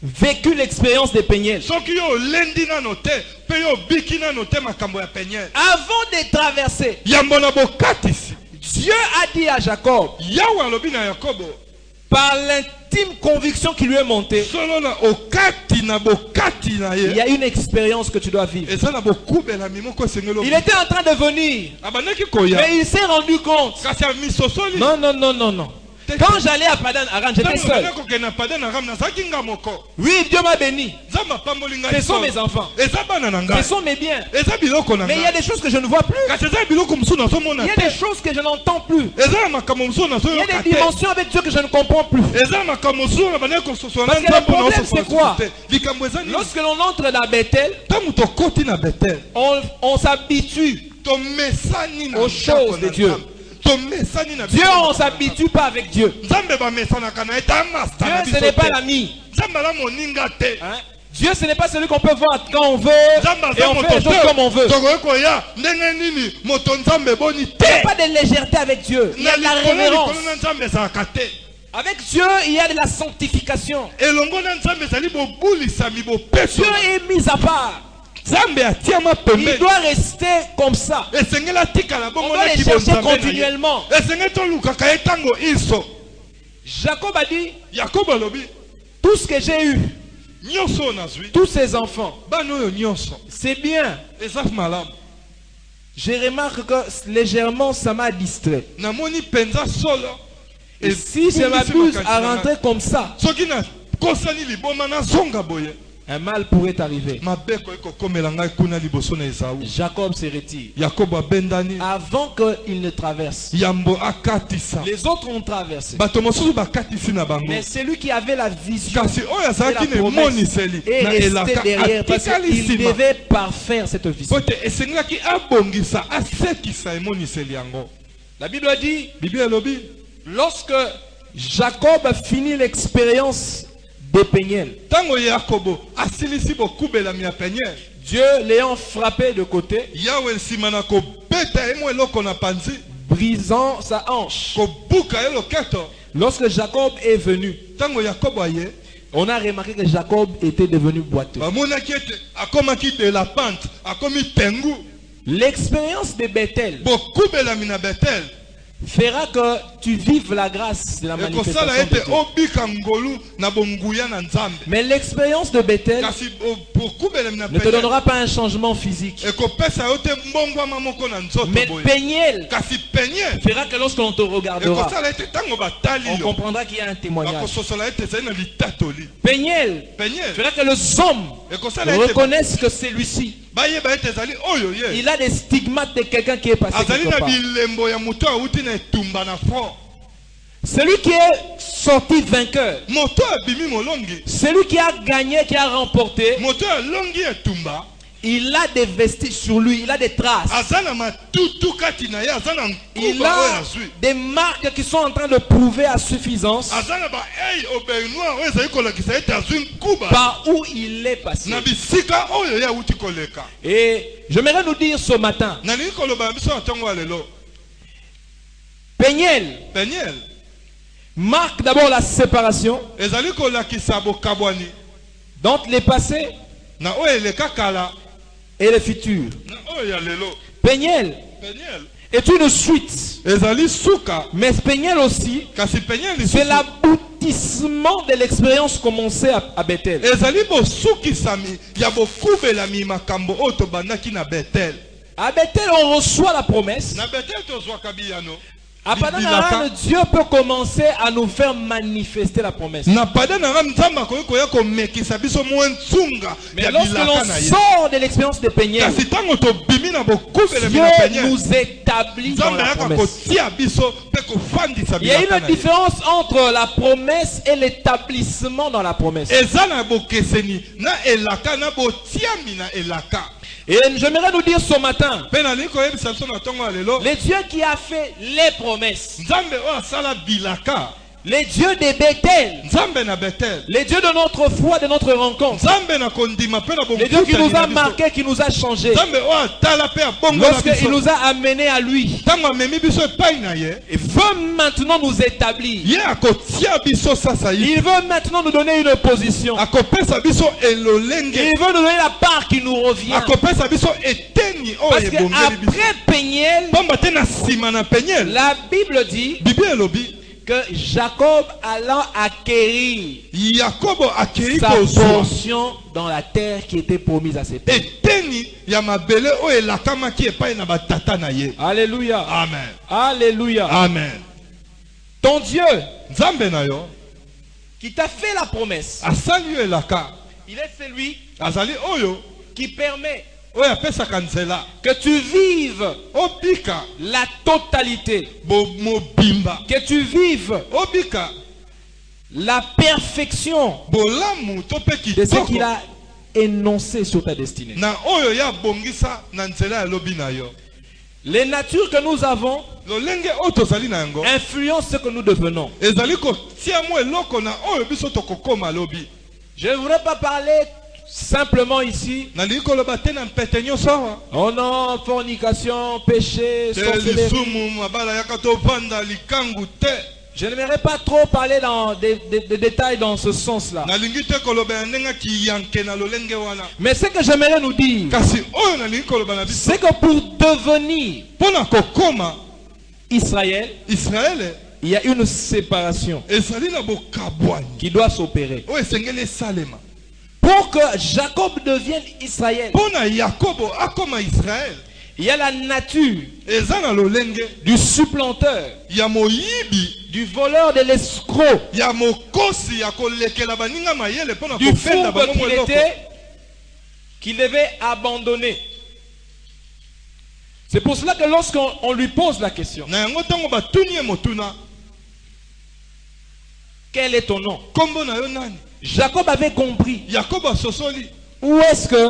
[SPEAKER 4] vécu l'expérience de Peniel.
[SPEAKER 3] soki yo olendi nano te mpe yo obiki nano te makambo ya Peniel.
[SPEAKER 4] Avant de traverser,
[SPEAKER 3] yambo na bokatisi
[SPEAKER 4] Dieu a dit à Jacob,
[SPEAKER 3] yawe alobi na Yakobo
[SPEAKER 4] par l'intime conviction qui lui est montée,
[SPEAKER 3] solo na okati na bokati na
[SPEAKER 4] il y
[SPEAKER 3] ye
[SPEAKER 4] a une expérience que tu dois vivre.
[SPEAKER 3] eza na bokubelami moko esengeli
[SPEAKER 4] Il était en train de venir,
[SPEAKER 3] abandaki koya
[SPEAKER 4] mais il s'est rendu compte.
[SPEAKER 3] kasi amisosoli
[SPEAKER 4] Non, non, non, non, non. Quand j'allais à Padan Aram, j'étais seul.
[SPEAKER 3] kokende pade na ram nazalaki nga moko
[SPEAKER 4] Oui, Dieu m'a béni.
[SPEAKER 3] nzambe apamboli ngai
[SPEAKER 4] Ce sont
[SPEAKER 3] solo.
[SPEAKER 4] mes enfants.
[SPEAKER 3] eza bana na
[SPEAKER 4] Ce
[SPEAKER 3] ngai
[SPEAKER 4] sont mes biens.
[SPEAKER 3] eza biloko na
[SPEAKER 4] Mais il y a
[SPEAKER 3] ngai
[SPEAKER 4] des choses que je ne vois plus.
[SPEAKER 3] kasi eza biloko mosusu nazomona
[SPEAKER 4] Il y a
[SPEAKER 3] te
[SPEAKER 4] des choses que je n'entends plus.
[SPEAKER 3] eza na makambo mosusu
[SPEAKER 4] Il y a
[SPEAKER 3] nazoyoka
[SPEAKER 4] des
[SPEAKER 3] te
[SPEAKER 4] dimensions avec Dieu que je ne comprends plus.
[SPEAKER 3] eza na makambo mosusu na bandaki kososola na
[SPEAKER 4] Parce que le
[SPEAKER 3] nzambe na
[SPEAKER 4] problème,
[SPEAKER 3] ososola
[SPEAKER 4] c'est quoi?
[SPEAKER 3] te likambo eza nini
[SPEAKER 4] Lorsque l'on entre dans Bethel,
[SPEAKER 3] ntango tokoti na Betel
[SPEAKER 4] on s'habitue.
[SPEAKER 3] tomesani na
[SPEAKER 4] Aux
[SPEAKER 3] ndako
[SPEAKER 4] choses
[SPEAKER 3] na
[SPEAKER 4] de Dieu.
[SPEAKER 3] Nzambe. tomesani na
[SPEAKER 4] Dieu,
[SPEAKER 3] biloko
[SPEAKER 4] on
[SPEAKER 3] na
[SPEAKER 4] s'habitue pas avec Dieu.
[SPEAKER 3] nzambe bamesanaka na ye ta masta na
[SPEAKER 4] Dieu,
[SPEAKER 3] biso
[SPEAKER 4] ce n'est pas
[SPEAKER 3] te.
[SPEAKER 4] l'ami.
[SPEAKER 3] nzambe ala moninga te
[SPEAKER 4] Hein? Dieu, ce n'est pas celui qu'on peut voir quand on veut
[SPEAKER 3] nzambe
[SPEAKER 4] et
[SPEAKER 3] aza
[SPEAKER 4] on
[SPEAKER 3] moto
[SPEAKER 4] fait les choses comme on
[SPEAKER 3] te
[SPEAKER 4] veut.
[SPEAKER 3] tokoki koya ndenge nini moto nzambe eboni
[SPEAKER 4] Il n'y a
[SPEAKER 3] te
[SPEAKER 4] pas de légèreté avec Dieu. Il y a de la révérence.
[SPEAKER 3] likolo na nzambe ezalaka te
[SPEAKER 4] Avec Dieu, il y a de la sanctification.
[SPEAKER 3] elongo na nzambe ezali bobulisami bopeso
[SPEAKER 4] Dieu est mis à part.
[SPEAKER 3] nzambe atiama
[SPEAKER 4] Il
[SPEAKER 3] pembeni
[SPEAKER 4] doit rester comme ça.
[SPEAKER 3] esengeli atikala
[SPEAKER 4] On
[SPEAKER 3] bongo
[SPEAKER 4] doit
[SPEAKER 3] na
[SPEAKER 4] les
[SPEAKER 3] kibonzambe
[SPEAKER 4] chercher
[SPEAKER 3] na ye.
[SPEAKER 4] continuellement.
[SPEAKER 3] esengeli tolukaka ye ntango iso
[SPEAKER 4] Jacob a dit,
[SPEAKER 3] yakobo alobi
[SPEAKER 4] tout ce que j'ai eu,
[SPEAKER 3] nyonso nazwi
[SPEAKER 4] tous ces enfants,
[SPEAKER 3] bana oyo nyonso
[SPEAKER 4] c'est bien.
[SPEAKER 3] eza malamu.
[SPEAKER 4] Je remarque que légèrement ça m'a distrait.
[SPEAKER 3] Namoni penza solo.
[SPEAKER 4] Et si je m'abuse à rentrer comme ça,
[SPEAKER 3] soki na kosani liboma na zonga boye,
[SPEAKER 4] un mal pourrait arriver.
[SPEAKER 3] mabeko eko komela ngai kuna liboso na Esaú.
[SPEAKER 4] Jacob se retire.
[SPEAKER 3] Yakobo abendani.
[SPEAKER 4] Avant qu'il ne traverse,
[SPEAKER 3] Yambo akatisa.
[SPEAKER 4] les autres ont traversé.
[SPEAKER 3] Bato mosusu bakatisi na bango.
[SPEAKER 4] Mais celui qui avait la vision
[SPEAKER 3] Kasi oyo
[SPEAKER 4] et
[SPEAKER 3] azalaki
[SPEAKER 4] la
[SPEAKER 3] ne
[SPEAKER 4] promesse
[SPEAKER 3] moniseli
[SPEAKER 4] est
[SPEAKER 3] na
[SPEAKER 4] resté
[SPEAKER 3] elaka
[SPEAKER 4] derrière parce
[SPEAKER 3] atikali
[SPEAKER 4] qu'il
[SPEAKER 3] nsima.
[SPEAKER 4] devait parfaire cette vision.
[SPEAKER 3] Pote esengaki abongisa asekisa emoniseli yango.
[SPEAKER 4] La Bible dit,
[SPEAKER 3] Biblia elobi
[SPEAKER 4] lorsque Jacob a fini l'expérience de Péniel,
[SPEAKER 3] tango Yakobo asilisi bokubelami ya Peniel,
[SPEAKER 4] Dieu l'ayant frappé de côté,
[SPEAKER 3] Yawe nsima na kobeta emo eloko na panzi
[SPEAKER 4] brisant sa hanche.
[SPEAKER 3] kobuka ye loketo.
[SPEAKER 4] Lorsque Jacob est venu,
[SPEAKER 3] Tango Yakobo aye
[SPEAKER 4] on a remarqué que Jacob était devenu boiteux.
[SPEAKER 3] bamonaki ete akomaki de la pente akomi pengu.
[SPEAKER 4] L'expérience de Bethel
[SPEAKER 3] Bokubelami na Betel
[SPEAKER 4] fera que tu vives la grâce de la
[SPEAKER 3] ekosala
[SPEAKER 4] manifestation de
[SPEAKER 3] ete
[SPEAKER 4] Dieu.
[SPEAKER 3] obika ngolu na bonguya na Nzambe.
[SPEAKER 4] Mais l'expérience de Bethel
[SPEAKER 3] Kasi bokubelami na
[SPEAKER 4] ne te
[SPEAKER 3] Peniel
[SPEAKER 4] donnera pas un changement physique.
[SPEAKER 3] ekopesa yo te mbongwama moko na nzoto
[SPEAKER 4] Mais
[SPEAKER 3] boye.
[SPEAKER 4] Péniel
[SPEAKER 3] Kasi Peniel
[SPEAKER 4] fera que lorsque l'on te regardera,
[SPEAKER 3] ekosala ete tango batali
[SPEAKER 4] on
[SPEAKER 3] yo
[SPEAKER 4] comprendra qu'il y a un témoignage.
[SPEAKER 3] bakososola ete ezali na litatoli.
[SPEAKER 4] Péniel
[SPEAKER 3] Peniel
[SPEAKER 4] fera que les hommes
[SPEAKER 3] ekosala ete
[SPEAKER 4] reconnaissent que celui-ci,
[SPEAKER 3] bayeba ete ezali oyo ye
[SPEAKER 4] il a des stigmates de quelqu'un qui est passé
[SPEAKER 3] azali
[SPEAKER 4] quelque
[SPEAKER 3] na
[SPEAKER 4] part.
[SPEAKER 3] bilembo ya moto awuti na etumba na front.
[SPEAKER 4] Celui qui est sorti vainqueur,
[SPEAKER 3] Moto abimi molongi,
[SPEAKER 4] celui qui a gagné, qui a remporté,
[SPEAKER 3] moto alongi etumba
[SPEAKER 4] il a des vestiges sur lui, il a des traces.
[SPEAKER 3] azana matutu kati na ye azana
[SPEAKER 4] Il
[SPEAKER 3] nkuba oyo
[SPEAKER 4] a
[SPEAKER 3] azwi.
[SPEAKER 4] des marques qui sont en train de prouver à suffisance
[SPEAKER 3] Azana ba ei obenua oyo ezali kolakisa ete azwi nkuba
[SPEAKER 4] par où il est passé.
[SPEAKER 3] na bisika oyo ye awuti koleka.
[SPEAKER 4] Et j'aimerais nous dire ce matin,
[SPEAKER 3] Nalingi koloba na biso na ntongo ya lelo,
[SPEAKER 4] Péniel
[SPEAKER 3] Peniel
[SPEAKER 4] marque d'abord la séparation
[SPEAKER 3] ezali kolakisa bokabwani
[SPEAKER 4] dans les passés
[SPEAKER 3] na oyo eleka kala
[SPEAKER 4] et le futur.
[SPEAKER 3] na oyo ya lelo.
[SPEAKER 4] Péniel
[SPEAKER 3] Peniel
[SPEAKER 4] est une suite,
[SPEAKER 3] ezali suka,
[SPEAKER 4] mais Péniel aussi,
[SPEAKER 3] kasi Peniel
[SPEAKER 4] c'est
[SPEAKER 3] lisusu
[SPEAKER 4] l'aboutissement de l'expérience commencée à Bethel.
[SPEAKER 3] ezali bosukisami ya bokubelami makambo oyo tobandaki na Betel.
[SPEAKER 4] À Bethel, on reçoit la promesse.
[SPEAKER 3] Na Betel tozwaka biyano.
[SPEAKER 4] À Padan, Dieu peut commencer à nous faire manifester la promesse.
[SPEAKER 3] Na Padanara Nzamba koya komekisa biso mwensunga
[SPEAKER 4] Mais
[SPEAKER 3] ya
[SPEAKER 4] lorsque
[SPEAKER 3] bilaka
[SPEAKER 4] l'on
[SPEAKER 3] na ye.
[SPEAKER 4] sort de l'expérience de Péniel,
[SPEAKER 3] Kasi tango tobimi na bokubelami
[SPEAKER 4] Dieu
[SPEAKER 3] na Peniel,
[SPEAKER 4] nous établit dans
[SPEAKER 3] Nzambe
[SPEAKER 4] la
[SPEAKER 3] yaka
[SPEAKER 4] promesse.
[SPEAKER 3] kotia biso pe kofandisa
[SPEAKER 4] Il y a
[SPEAKER 3] bilaka
[SPEAKER 4] une
[SPEAKER 3] na ye.
[SPEAKER 4] différence entre la promesse et l'établissement dans la promesse.
[SPEAKER 3] Eza na bokeseni na elaka na botiami na elaka.
[SPEAKER 4] Et j'aimerais nous dire ce matin,
[SPEAKER 3] Pe na liko yebisa biso na ntongo ya lelo,
[SPEAKER 4] le Dieu qui a fait les promesses,
[SPEAKER 3] Nzambe oyo asala bilaka,
[SPEAKER 4] le Dieu de Bethel,
[SPEAKER 3] Nzambe na Betel,
[SPEAKER 4] le Dieu de notre foi, de notre rencontre,
[SPEAKER 3] Nzambe na kondima pe na
[SPEAKER 4] le Dieu qui nous a
[SPEAKER 3] bokutani na biso.
[SPEAKER 4] marqué, qui nous a changé,
[SPEAKER 3] Nzambe oyo atala pe abongola
[SPEAKER 4] lorsqu'il
[SPEAKER 3] biso.
[SPEAKER 4] nous a amenés à lui,
[SPEAKER 3] Tango amemi biso epai na ye,
[SPEAKER 4] il veut maintenant nous établir.
[SPEAKER 3] ye akotia biso sasa ye.
[SPEAKER 4] Il veut maintenant nous donner une position.
[SPEAKER 3] Akopesa biso elolenge.
[SPEAKER 4] Il veut nous donner la part qui nous revient.
[SPEAKER 3] Akopesa biso eteni oyo
[SPEAKER 4] Parce
[SPEAKER 3] ebongeli biso.
[SPEAKER 4] qu'après Péniel,
[SPEAKER 3] Pamba te na nsima na Peniel,
[SPEAKER 4] la Bible dit
[SPEAKER 3] Biblia elobi
[SPEAKER 4] que Jacob allant acquérir
[SPEAKER 3] Yakobo akei
[SPEAKER 4] sa
[SPEAKER 3] kozwa
[SPEAKER 4] portion dans la terre qui était promise à ses pères.
[SPEAKER 3] eteni ya mabele oyo elakamaki epai na batata na ye.
[SPEAKER 4] Alléluia.
[SPEAKER 3] Amen.
[SPEAKER 4] Alléluia.
[SPEAKER 3] Amen.
[SPEAKER 4] Ton Dieu
[SPEAKER 3] Nzambe na yo
[SPEAKER 4] qui t'a fait la promesse,
[SPEAKER 3] asali yo elaka,
[SPEAKER 4] il est celui
[SPEAKER 3] azali oyo
[SPEAKER 4] qui permet
[SPEAKER 3] oyo apesaka nzela
[SPEAKER 4] que tu vives
[SPEAKER 3] obika
[SPEAKER 4] la totalité,
[SPEAKER 3] mobimba,
[SPEAKER 4] que tu vives
[SPEAKER 3] obika
[SPEAKER 4] la perfection
[SPEAKER 3] bolamu to pe
[SPEAKER 4] de ce qu'il
[SPEAKER 3] kitoko
[SPEAKER 4] a énoncé sur ta destinée.
[SPEAKER 3] na oyo ya bongisa na nzela ya lobi na yo.
[SPEAKER 4] Les natures que nous avons
[SPEAKER 3] Lolenge oyo tozali na yango
[SPEAKER 4] influencent ce que nous devenons.
[SPEAKER 3] ezali kotia mo eloko na oyo biso tokokoma lobi.
[SPEAKER 4] Je ne voudrais pas parler simplement ici.
[SPEAKER 3] Nalingi koloba te na mpete nyonso awa.
[SPEAKER 4] Oh non, fornication, péché,
[SPEAKER 3] Te
[SPEAKER 4] sorcellerie.
[SPEAKER 3] lisumu mabala yaka tovanda likangu te.
[SPEAKER 4] Je n'aimerais pas trop parler dans des détails dans ce sens-là.
[SPEAKER 3] Nalingi te koloba ya ndenge kiyanke na lolenge wana.
[SPEAKER 4] Mais ce que j'aimerais nous dire,
[SPEAKER 3] Kasi oyo nalingi koloba na biso
[SPEAKER 4] c'est que pour devenir
[SPEAKER 3] mpona kokoma
[SPEAKER 4] Israël,
[SPEAKER 3] Israele
[SPEAKER 4] il y a une séparation
[SPEAKER 3] ezali na bokabwani
[SPEAKER 4] qui doit s'opérer.
[SPEAKER 3] oyo esengeli esalema.
[SPEAKER 4] pour que Jacob devienne Israël,
[SPEAKER 3] Pona Yakobo akoma Israël.
[SPEAKER 4] il y a la nature
[SPEAKER 3] Eza na lolenge
[SPEAKER 4] du supplanteur,
[SPEAKER 3] ya moyibi,
[SPEAKER 4] du voleur, de l'escroc,
[SPEAKER 3] ya mokosi ya kolekela baninga mayele pona
[SPEAKER 4] du
[SPEAKER 3] kofenda
[SPEAKER 4] fourbe
[SPEAKER 3] bango
[SPEAKER 4] qu'il
[SPEAKER 3] eloko.
[SPEAKER 4] était, qu'il devait abandonner. C'est pour cela que lorsqu'on lui pose la question,
[SPEAKER 3] Na yango tango batuni ye motuna,
[SPEAKER 4] quel est ton nom?
[SPEAKER 3] kombo na yo nani?
[SPEAKER 4] Jacob avait compris
[SPEAKER 3] Yakobo asosoli.
[SPEAKER 4] où est-ce que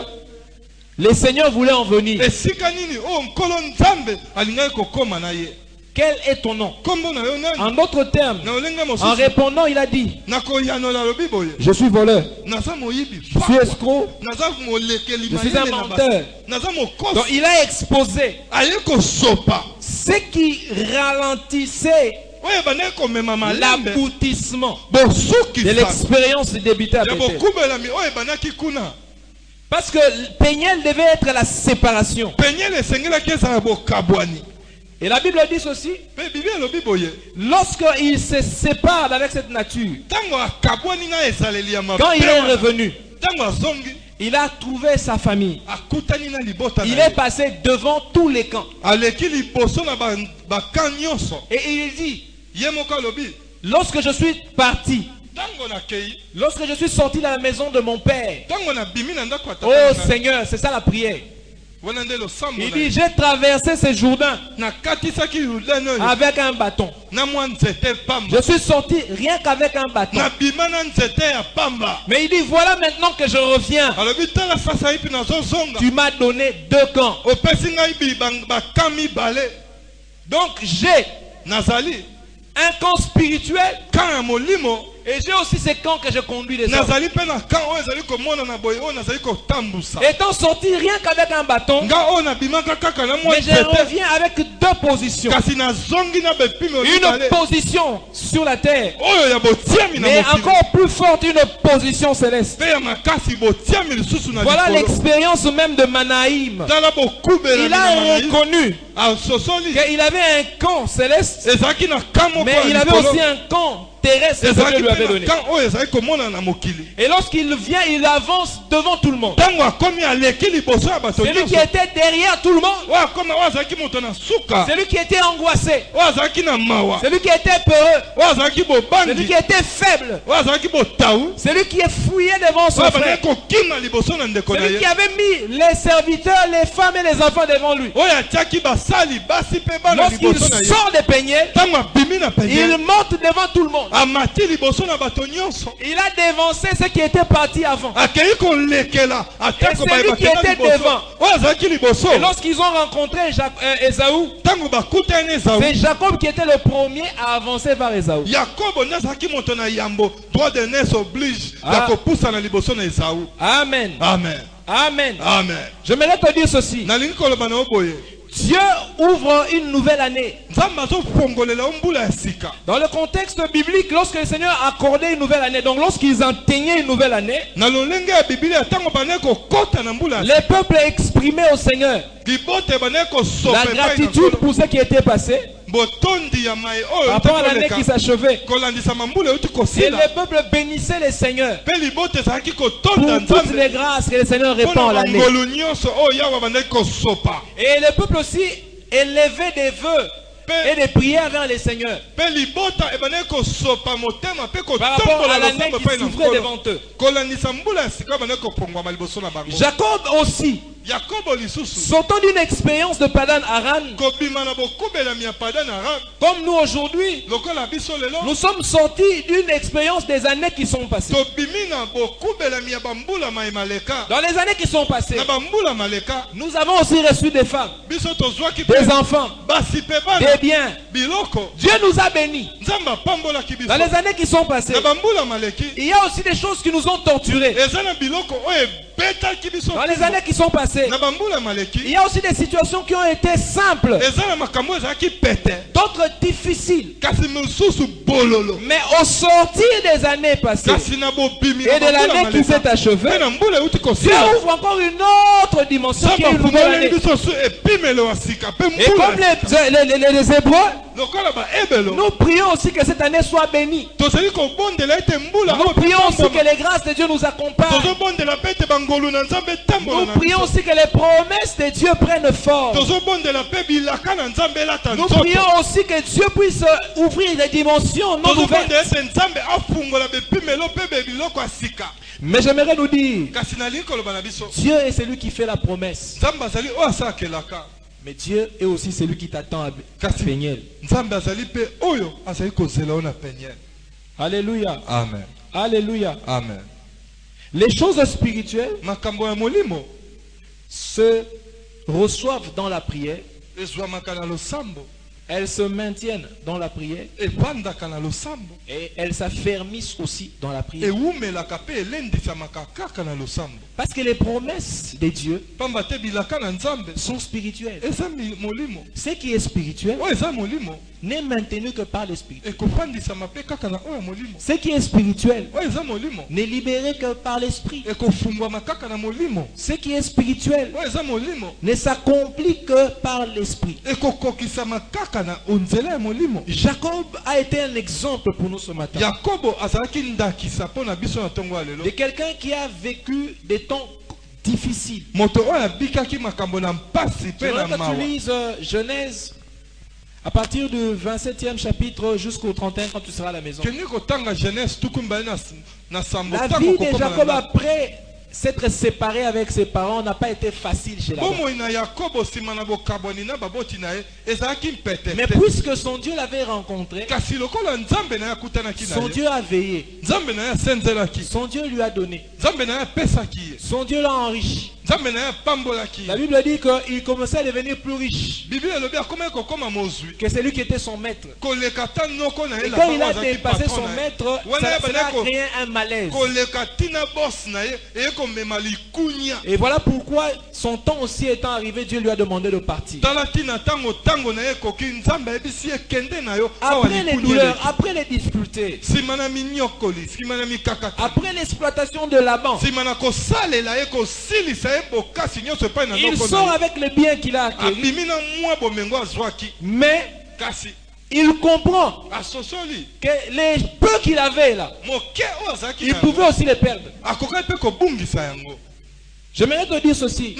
[SPEAKER 4] le Seigneur voulait en venir.
[SPEAKER 3] Esika nini o nkolo nzambe alingaki kokoma na ye.
[SPEAKER 4] Quel est ton nom?
[SPEAKER 3] Kombo na yo nani?
[SPEAKER 4] En d'autres termes,
[SPEAKER 3] Na olenge
[SPEAKER 4] en
[SPEAKER 3] mosusu.
[SPEAKER 4] répondant, il a dit,
[SPEAKER 3] Na koyanola lobi boye.
[SPEAKER 4] je suis voleur,
[SPEAKER 3] Naza moyibi.
[SPEAKER 4] je suis escroc,
[SPEAKER 3] Naza molekeli
[SPEAKER 4] je suis un
[SPEAKER 3] mayele na
[SPEAKER 4] menteur.
[SPEAKER 3] basi. Naza
[SPEAKER 4] Donc
[SPEAKER 3] mokosi.
[SPEAKER 4] il a exposé
[SPEAKER 3] Aye kosopa.
[SPEAKER 4] ce qui ralentissait
[SPEAKER 3] Oye bana komema malembe.
[SPEAKER 4] l'aboutissement
[SPEAKER 3] Bosuki
[SPEAKER 4] de
[SPEAKER 3] sa.
[SPEAKER 4] l'expérience débutée à
[SPEAKER 3] Ya
[SPEAKER 4] Bethel.
[SPEAKER 3] bokubelami oye bana kikuna.
[SPEAKER 4] Parce que Péniel devait être la séparation.
[SPEAKER 3] Penyele esengelaki ezala bokabwani.
[SPEAKER 4] Et la Bible dit ceci,
[SPEAKER 3] Pe Bible elobi boye.
[SPEAKER 4] lorsqu'il se sépare avec cette nature,
[SPEAKER 3] Tango akabwani na ezaleli ya
[SPEAKER 4] quand il est
[SPEAKER 3] mabe.
[SPEAKER 4] revenu,
[SPEAKER 3] Tango azongi.
[SPEAKER 4] il a trouvé sa famille.
[SPEAKER 3] Akutani na libota
[SPEAKER 4] Il
[SPEAKER 3] na
[SPEAKER 4] est
[SPEAKER 3] ye.
[SPEAKER 4] passé devant tous les camps.
[SPEAKER 3] Aleki liboso na bakan nyonso.
[SPEAKER 4] Et il dit,
[SPEAKER 3] Ye moko alobi.
[SPEAKER 4] lorsque je suis parti,
[SPEAKER 3] Tango na kei.
[SPEAKER 4] lorsque je suis sorti de la maison de mon père,
[SPEAKER 3] Tango na bimi na ndako atata.
[SPEAKER 4] oh Seigneur, c'est ça la prière.
[SPEAKER 3] Wana nde losambo
[SPEAKER 4] Il
[SPEAKER 3] na
[SPEAKER 4] dit,
[SPEAKER 3] ye.
[SPEAKER 4] j'ai traversé ce Jourdain
[SPEAKER 3] Na katisaki Jourdain oyo.
[SPEAKER 4] avec un bâton.
[SPEAKER 3] Na mwa nzete pamba.
[SPEAKER 4] Je suis sorti rien qu'avec un bâton.
[SPEAKER 3] Na bima na nzete ya pamba.
[SPEAKER 4] Mais il dit, voilà maintenant que je reviens.
[SPEAKER 3] Alobi tala sasa ipi nazozonga.
[SPEAKER 4] Tu m'as donné 2 camps.
[SPEAKER 3] Opesi ngai bakan mibale.
[SPEAKER 4] Donc j'ai
[SPEAKER 3] Nazali.
[SPEAKER 4] un camp spirituel
[SPEAKER 3] Kan ya molimo.
[SPEAKER 4] et j'ai aussi ces camps que je conduis les hommes.
[SPEAKER 3] Nazali pe na kan oyo ezali komona na boye oyo nazali kotambusa.
[SPEAKER 4] Étant sorti rien qu'avec un bâton,
[SPEAKER 3] Nga oyo nabimaka kaka na mwa
[SPEAKER 4] mais je
[SPEAKER 3] nzete.
[SPEAKER 4] reviens avec 2 positions.
[SPEAKER 3] Kasi nazongi na bepimo
[SPEAKER 4] Une
[SPEAKER 3] mibale.
[SPEAKER 4] position sur la terre,
[SPEAKER 3] Oyo ya botiami na
[SPEAKER 4] mais
[SPEAKER 3] mokili.
[SPEAKER 4] encore plus forte, une position céleste.
[SPEAKER 3] Pe ya makasi botiami lisusu na
[SPEAKER 4] Voilà
[SPEAKER 3] likolo.
[SPEAKER 4] l'expérience même de Manaïm.
[SPEAKER 3] Tala bokubela
[SPEAKER 4] Il a reconnu
[SPEAKER 3] asosoli.
[SPEAKER 4] qu'il avait un camp céleste,
[SPEAKER 3] Ezalaki na kan moko
[SPEAKER 4] mais
[SPEAKER 3] ya
[SPEAKER 4] il avait
[SPEAKER 3] likolo.
[SPEAKER 4] aussi un camp terrestre que
[SPEAKER 3] Ezalaki
[SPEAKER 4] Dieu lui avait
[SPEAKER 3] pe na
[SPEAKER 4] donné.
[SPEAKER 3] kan oyo ezali komona na mokili.
[SPEAKER 4] Et lorsqu'il vient, il avance devant tout le monde.
[SPEAKER 3] Tango akomi aleki liboso ya bato
[SPEAKER 4] Celui qui
[SPEAKER 3] nyonso.
[SPEAKER 4] était derrière tout le monde,
[SPEAKER 3] Oyo akoma oyo azalaki moto na suka.
[SPEAKER 4] celui qui était angoissé,
[SPEAKER 3] Oyo azalaki na mawa.
[SPEAKER 4] celui qui était peureux,
[SPEAKER 3] Oyo azalaki
[SPEAKER 4] celui
[SPEAKER 3] bobangi.
[SPEAKER 4] qui était faible,
[SPEAKER 3] Oyo azalaki botau.
[SPEAKER 4] celui qui fouillait devant son
[SPEAKER 3] Oyo
[SPEAKER 4] frère,
[SPEAKER 3] abandaki kokima liboso na ndeko na
[SPEAKER 4] celui
[SPEAKER 3] ye.
[SPEAKER 4] qui avait mis les serviteurs, les femmes et les enfants devant lui.
[SPEAKER 3] Oyo atiaki basali basi pe bana
[SPEAKER 4] Lorsqu'il
[SPEAKER 3] liboso na ye.
[SPEAKER 4] sort de Péniel,
[SPEAKER 3] Tango abimi na
[SPEAKER 4] il
[SPEAKER 3] penye.
[SPEAKER 4] monte devant tout le monde.
[SPEAKER 3] Amati liboso na bato nyonso.
[SPEAKER 4] Il a dévancé ceux qui étaient partis avant.
[SPEAKER 3] Akei kolekela atako
[SPEAKER 4] Et celui qui était devant.
[SPEAKER 3] Oyo azalaki liboso.
[SPEAKER 4] Et lorsqu'ils ont rencontré Ésaü,
[SPEAKER 3] Tango bakutani Esawu.
[SPEAKER 4] c'est Jacob qui était le premier à avancer vers Ésaü.
[SPEAKER 3] Yakobo nde azalaki moto na yambo. Droit de nez oblige
[SPEAKER 4] Ah.
[SPEAKER 3] ya kopusa na liboso na Esawu.
[SPEAKER 4] Amen.
[SPEAKER 3] Amen.
[SPEAKER 4] Amen.
[SPEAKER 3] Amen.
[SPEAKER 4] J'aimerais te dire ceci.
[SPEAKER 3] Nalingi koloba na yo boye.
[SPEAKER 4] Dieu ouvre une nouvelle année.
[SPEAKER 3] Nzambe azofongolela yo mbula ya sika.
[SPEAKER 4] Dans le contexte biblique, lorsque le Seigneur accordait une nouvelle année, donc lorsqu'ils enteignaient une nouvelle année,
[SPEAKER 3] Na lolenge ya Biblia tango bane kokota na mbula ya
[SPEAKER 4] les peuples exprimaient au Seigneur
[SPEAKER 3] libote bane
[SPEAKER 4] la
[SPEAKER 3] kosopa epai na
[SPEAKER 4] gratitude
[SPEAKER 3] Nkolo.
[SPEAKER 4] pour ce qui était passé
[SPEAKER 3] Botondi ya mai oyo
[SPEAKER 4] par rapport à l'année qui s'achevait.
[SPEAKER 3] kolandisama mbula euti
[SPEAKER 4] Et
[SPEAKER 3] kosila.
[SPEAKER 4] les peuples bénissaient le Seigneur
[SPEAKER 3] Mpe libote ezalaki
[SPEAKER 4] pour
[SPEAKER 3] kotonda
[SPEAKER 4] toutes
[SPEAKER 3] Nzambe
[SPEAKER 4] les grâces que le Seigneur répand
[SPEAKER 3] mpona
[SPEAKER 4] à l'année.
[SPEAKER 3] bangolu nyonso oyo yawe bandaki kosopa.
[SPEAKER 4] Et les peuples aussi élevaient des vœux et des prières vers le Seigneur
[SPEAKER 3] Mpe libota ebandaki kosopa motema mpe
[SPEAKER 4] par rapport
[SPEAKER 3] kotombola
[SPEAKER 4] à l'année
[SPEAKER 3] losambo
[SPEAKER 4] qui
[SPEAKER 3] epai na
[SPEAKER 4] s'ouvrait
[SPEAKER 3] Nkolo.
[SPEAKER 4] devant eux.
[SPEAKER 3] Kolandisa mbula ya sika bandaki kopongwama liboso na bango.
[SPEAKER 4] Jacob aussi,
[SPEAKER 3] Yakobo lisusu
[SPEAKER 4] sortant d'une expérience de Padan Aram,
[SPEAKER 3] kobima na bokubelami ya Padan Aram
[SPEAKER 4] comme nous aujourd'hui,
[SPEAKER 3] lokola biso lelo
[SPEAKER 4] nous sommes sortis d'une expérience des années qui sont passées.
[SPEAKER 3] tobimi na bokubelami ya bambula mai maleka
[SPEAKER 4] Dans les années qui sont passées,
[SPEAKER 3] na bambula maleka
[SPEAKER 4] nous avons aussi reçu des femmes,
[SPEAKER 3] biso tozwaki
[SPEAKER 4] des
[SPEAKER 3] mpe
[SPEAKER 4] enfants,
[SPEAKER 3] basi mpe
[SPEAKER 4] des
[SPEAKER 3] bana
[SPEAKER 4] biens.
[SPEAKER 3] biloko
[SPEAKER 4] Dieu nous a bénis.
[SPEAKER 3] Nzambe apambolaki biso
[SPEAKER 4] Dans les années qui sont passées,
[SPEAKER 3] na bambula maleki
[SPEAKER 4] il y a aussi des choses qui nous ont torturés.
[SPEAKER 3] eza na biloko oyo ebetaki biso
[SPEAKER 4] Dans les années qui sont passées,
[SPEAKER 3] na bambula
[SPEAKER 4] il
[SPEAKER 3] maleki
[SPEAKER 4] y a aussi des situations qui ont été simples,
[SPEAKER 3] eza na makambo ezalaki pete
[SPEAKER 4] d'autres difficiles.
[SPEAKER 3] kasi mosusu bololo
[SPEAKER 4] Mais au sortir des années passées
[SPEAKER 3] kasi na bobimi
[SPEAKER 4] et de l'année qui s'est achevée,
[SPEAKER 3] mpe na mbula euti
[SPEAKER 4] Dieu
[SPEAKER 3] kosila
[SPEAKER 4] ouvre encore une autre dimension qui est
[SPEAKER 3] Nzambe
[SPEAKER 4] une nouvelle
[SPEAKER 3] afungoleli
[SPEAKER 4] année.
[SPEAKER 3] biso su epimelo ya sika mpe
[SPEAKER 4] Et comme
[SPEAKER 3] mbula
[SPEAKER 4] les Hébreux, Nous prions aussi que cette année soit bénie. Nous prions aussi que les grâces de Dieu nous accompagnent. Nous prions aussi que les promesses de Dieu prennent forme. Nous prions aussi que Dieu puisse ouvrir des dimensions non ouvertes. Mais j'aimerais nous dire, Dieu est celui qui fait la promesse. Mais Dieu est aussi celui qui t'attend à Peniel. Alléluia.
[SPEAKER 3] Amen.
[SPEAKER 4] Alléluia.
[SPEAKER 3] Amen.
[SPEAKER 4] Les choses spirituelles se reçoivent dans la prière. Elles se maintiennent dans la prière. Et elles s'affermissent aussi dans la prière. Parce que les promesses de Dieu sont spirituelles. Ce qui est spirituel n'est maintenu que par l'esprit. Ce qui est spirituel n'est libéré que par l'esprit. Ce qui est spirituel ne s'accomplit que par l'esprit. Jacob a été un exemple pour nous ce matin de quelqu'un qui a vécu des temps difficiles. Quand tu lises Genèse à partir du 27e chapitre jusqu'au 31 quand tu seras à la maison, la vie de Jacob après s'être séparé avec ses parents n'a pas été facile chez Laban. Mais puisque son Dieu l'avait rencontré, son Dieu a veillé, son Dieu lui a donné, son Dieu l'a enrichi. La Bible dit qu'il commençait à devenir plus riche que celui qui était son maître. Et quand il a dépassé son maître, ça a créé un malaise. Et voilà pourquoi son temps aussi étant arrivé, Dieu lui a demandé de partir. Après les douleurs, après les difficultés, après l'exploitation de Laban, il sort avec les biens qu'il a acquis. Mais il comprend que les peu qu'il avait là, il pouvait aussi les perdre. J'aimerais te dire ceci.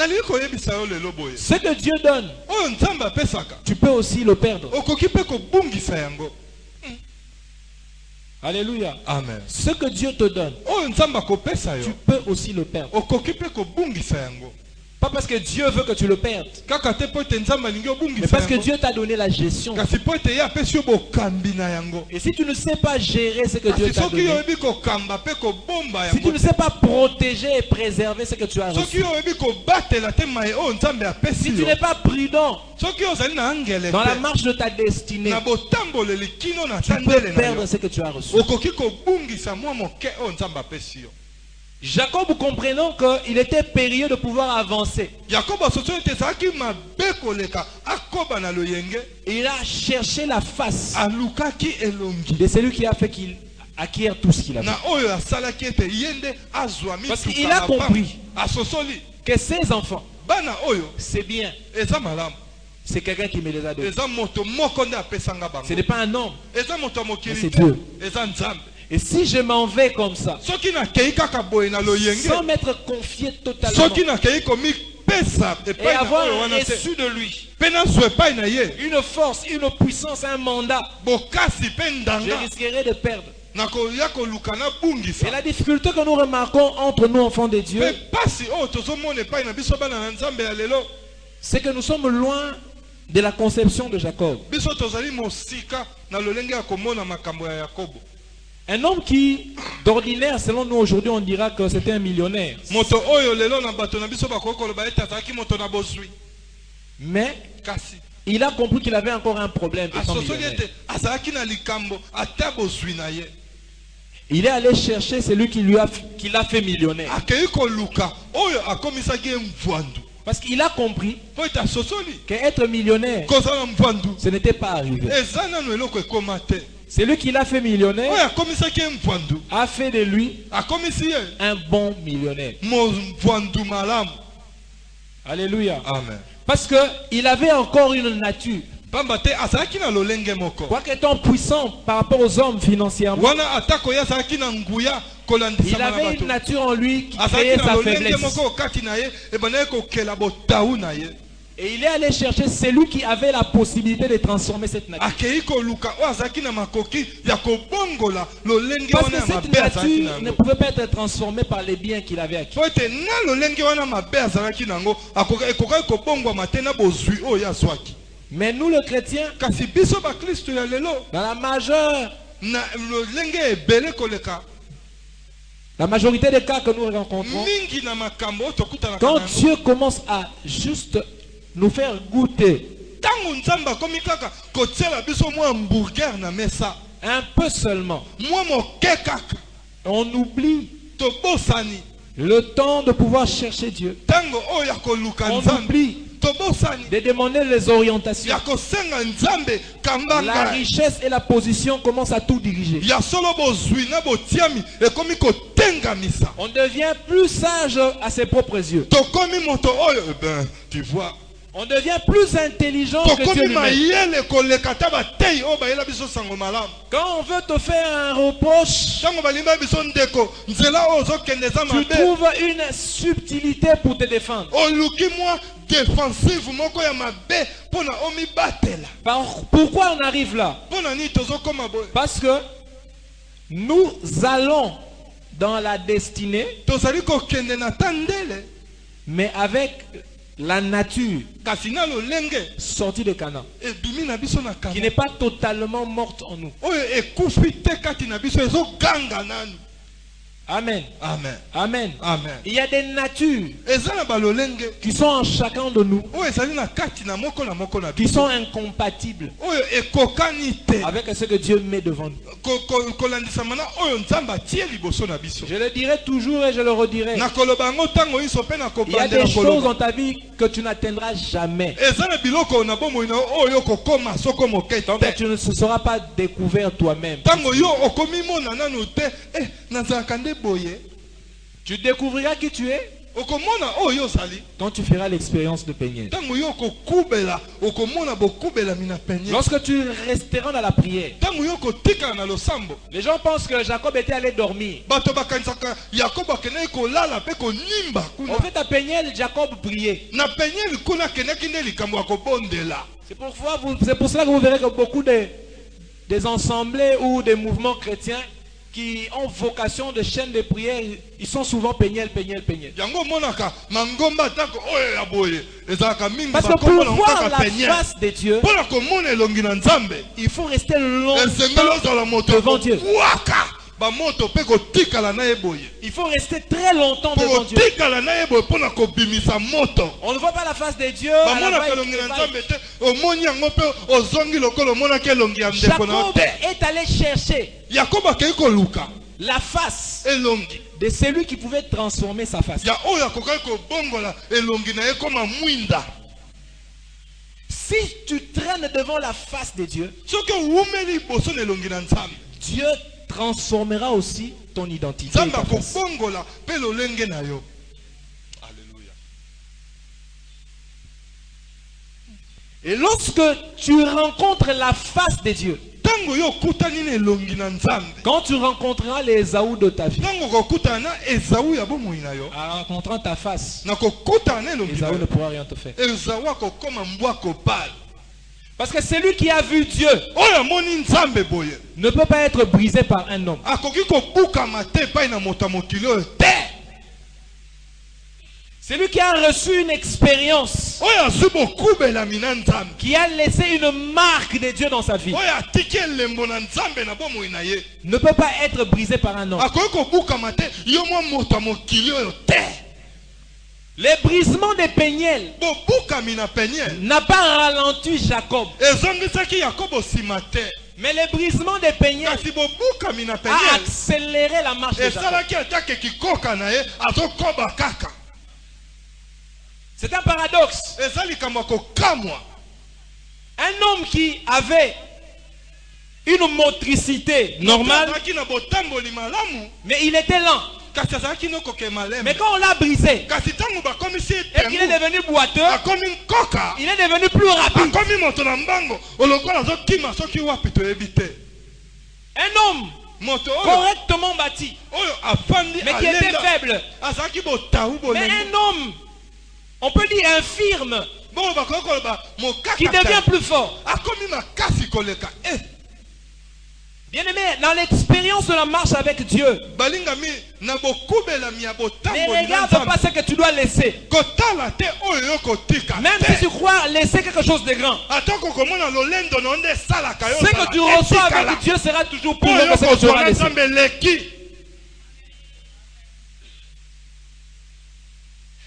[SPEAKER 4] Ce que Dieu donne, tu peux aussi le perdre. Alléluia.
[SPEAKER 3] Amen.
[SPEAKER 4] Ce que Dieu te donne, tu peux aussi le perdre. Pas parce que Dieu veut que tu le perdes, mais parce que Dieu t'a donné la gestion. Et si tu ne sais pas gérer ce que Dieu t'a donné, si tu ne sais pas protéger et préserver ce que tu as reçu, si tu n'es pas prudent dans la marche de ta destinée, tu peux perdre ce que tu as reçu. Jacob, comprenant qu'il était périlleux de pouvoir avancer, il a cherché la face de celui qui a fait qu'il acquiert tout ce qu'il avait. Parce qu'il a compris que ses enfants, c'est bien. C'est quelqu'un qui me les a donnés. Ce n'est pas un homme, mais c'est Dieu. Et si je m'en vais comme ça, sans m'être confié totalement, et avoir reçu de lui une force, une puissance, un mandat, je risquerais de perdre. Et la difficulté que nous remarquons entre nous, enfants de Dieu, c'est que nous sommes loin de la conception de Jacob. Un homme qui, d'ordinaire, selon nous aujourd'hui, on dira que c'était un millionnaire. Mais il a compris qu'il avait encore un problème étant millionnaire. Il est allé chercher celui qui l'a fait millionnaire. Parce qu'il a compris qu'être millionnaire, ce n'était pas arrivé. Celui qui l'a fait millionnaire a fait de lui un bon millionnaire. Alléluia.
[SPEAKER 3] Amen.
[SPEAKER 4] Parce qu'il avait encore une nature Quoique étant puissant par rapport aux hommes financièrement, il avait une nature en lui qui créait sa faiblesse. Et il est allé chercher celui qui avait la possibilité de transformer cette nature. Parce que cette nature ne pouvait pas être transformée par les biens qu'il avait acquis. Mais nous, les chrétiens, dans la majorité des cas que nous rencontrons, quand Dieu commence à juste nous faire goûter un peu seulement, on oublie le temps de pouvoir chercher Dieu. On oublie de demander les orientations. La richesse et la position commencent à tout diriger. On devient plus sage à ses propres yeux.
[SPEAKER 3] Tu vois,
[SPEAKER 4] on devient plus intelligent que Dieu lui-même. Quand on veut te faire un reproche, tu trouves une subtilité pour te défendre. Pourquoi on arrive là? Parce que nous allons dans la destinée, mais avec la nature sortie de Canaan, qui n'est pas totalement morte en nous. Amen.
[SPEAKER 3] Amen.
[SPEAKER 4] Amen.
[SPEAKER 3] Amen.
[SPEAKER 4] Il y a des natures qui sont en chacun de nous, qui sont incompatibles avec ce que Dieu met devant nous. Je le dirai toujours et je le redirai. Il y a des choses dans ta vie que tu n'atteindras jamais. Tant que tu ne seras pas découvert toi-même. Tu découvriras qui tu es quand tu feras l'expérience de Peniel. Lorsque tu resteras dans la prière, les gens pensent que Jacob était allé dormir. En fait, à Peniel, Jacob priait. C'est pour cela que vous verrez que beaucoup des assemblées ou des mouvements chrétiens qui ont vocation de chaîne de prière, ils sont souvent Peniel. Parce que pour voir la face de Dieu, il faut rester longtemps devant Dieu. Il faut rester très longtemps devant Dieu. On ne voit pas la face de Dieu. Jacob est allé chercher la face de celui qui pouvait transformer sa face. Si tu traînes devant la face de Dieu, Dieu transformera aussi ton identité. Et lorsque tu rencontres la face de Dieu, quand tu rencontreras les Ésaü de ta vie, en rencontrant ta face, Ésaü ne pourra rien te faire. Parce que celui qui a vu Dieu ne peut pas être brisé par un homme. Celui qui a reçu une expérience, qui a laissé une marque de Dieu dans sa vie, ne peut pas être brisé par un homme. Les brisements de Peniel n'a pas ralenti Jacob. Mais les brisements de Peniel a accéléré la marche de Jacob. C'est un paradoxe. Un homme qui avait une motricité normale, mais il était lent. Mais quand on l'a brisé, et qu'il est devenu boiteux, il est devenu plus rapide. Un homme correctement bâti, mais qui était faible. Mais un homme, on peut dire infirme, qui devient plus fort. Bien aimé, dans l'expérience de la marche avec Dieu, ne regarde pas ce que tu dois laisser. Même si tu crois laisser quelque chose de grand, ce que tu reçois avec Dieu sera toujours plus grand que ce que tu auras laissé.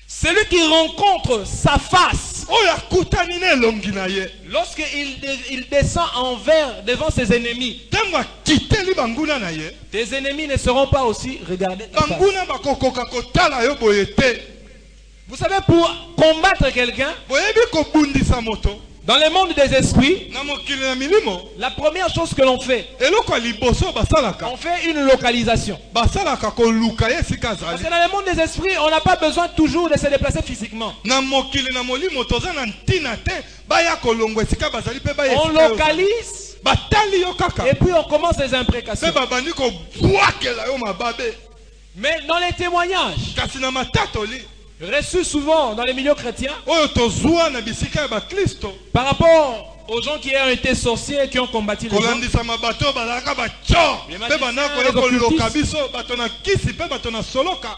[SPEAKER 4] Celui qui rencontre sa face, lorsqu'il descend devant ses ennemis, tes ennemis ne seront pas aussi regardés ta face. Vous savez, pour combattre quelqu'un, dans le monde des esprits, la première chose que l'on fait, on fait une localisation. Parce que dans le monde des esprits, on n'a pas besoin toujours de se déplacer physiquement. On localise et puis on commence les imprécations. Mais dans les témoignages reçus souvent dans les milieux chrétiens, par rapport aux gens qui ont été sorciers, qui ont combattu les gens,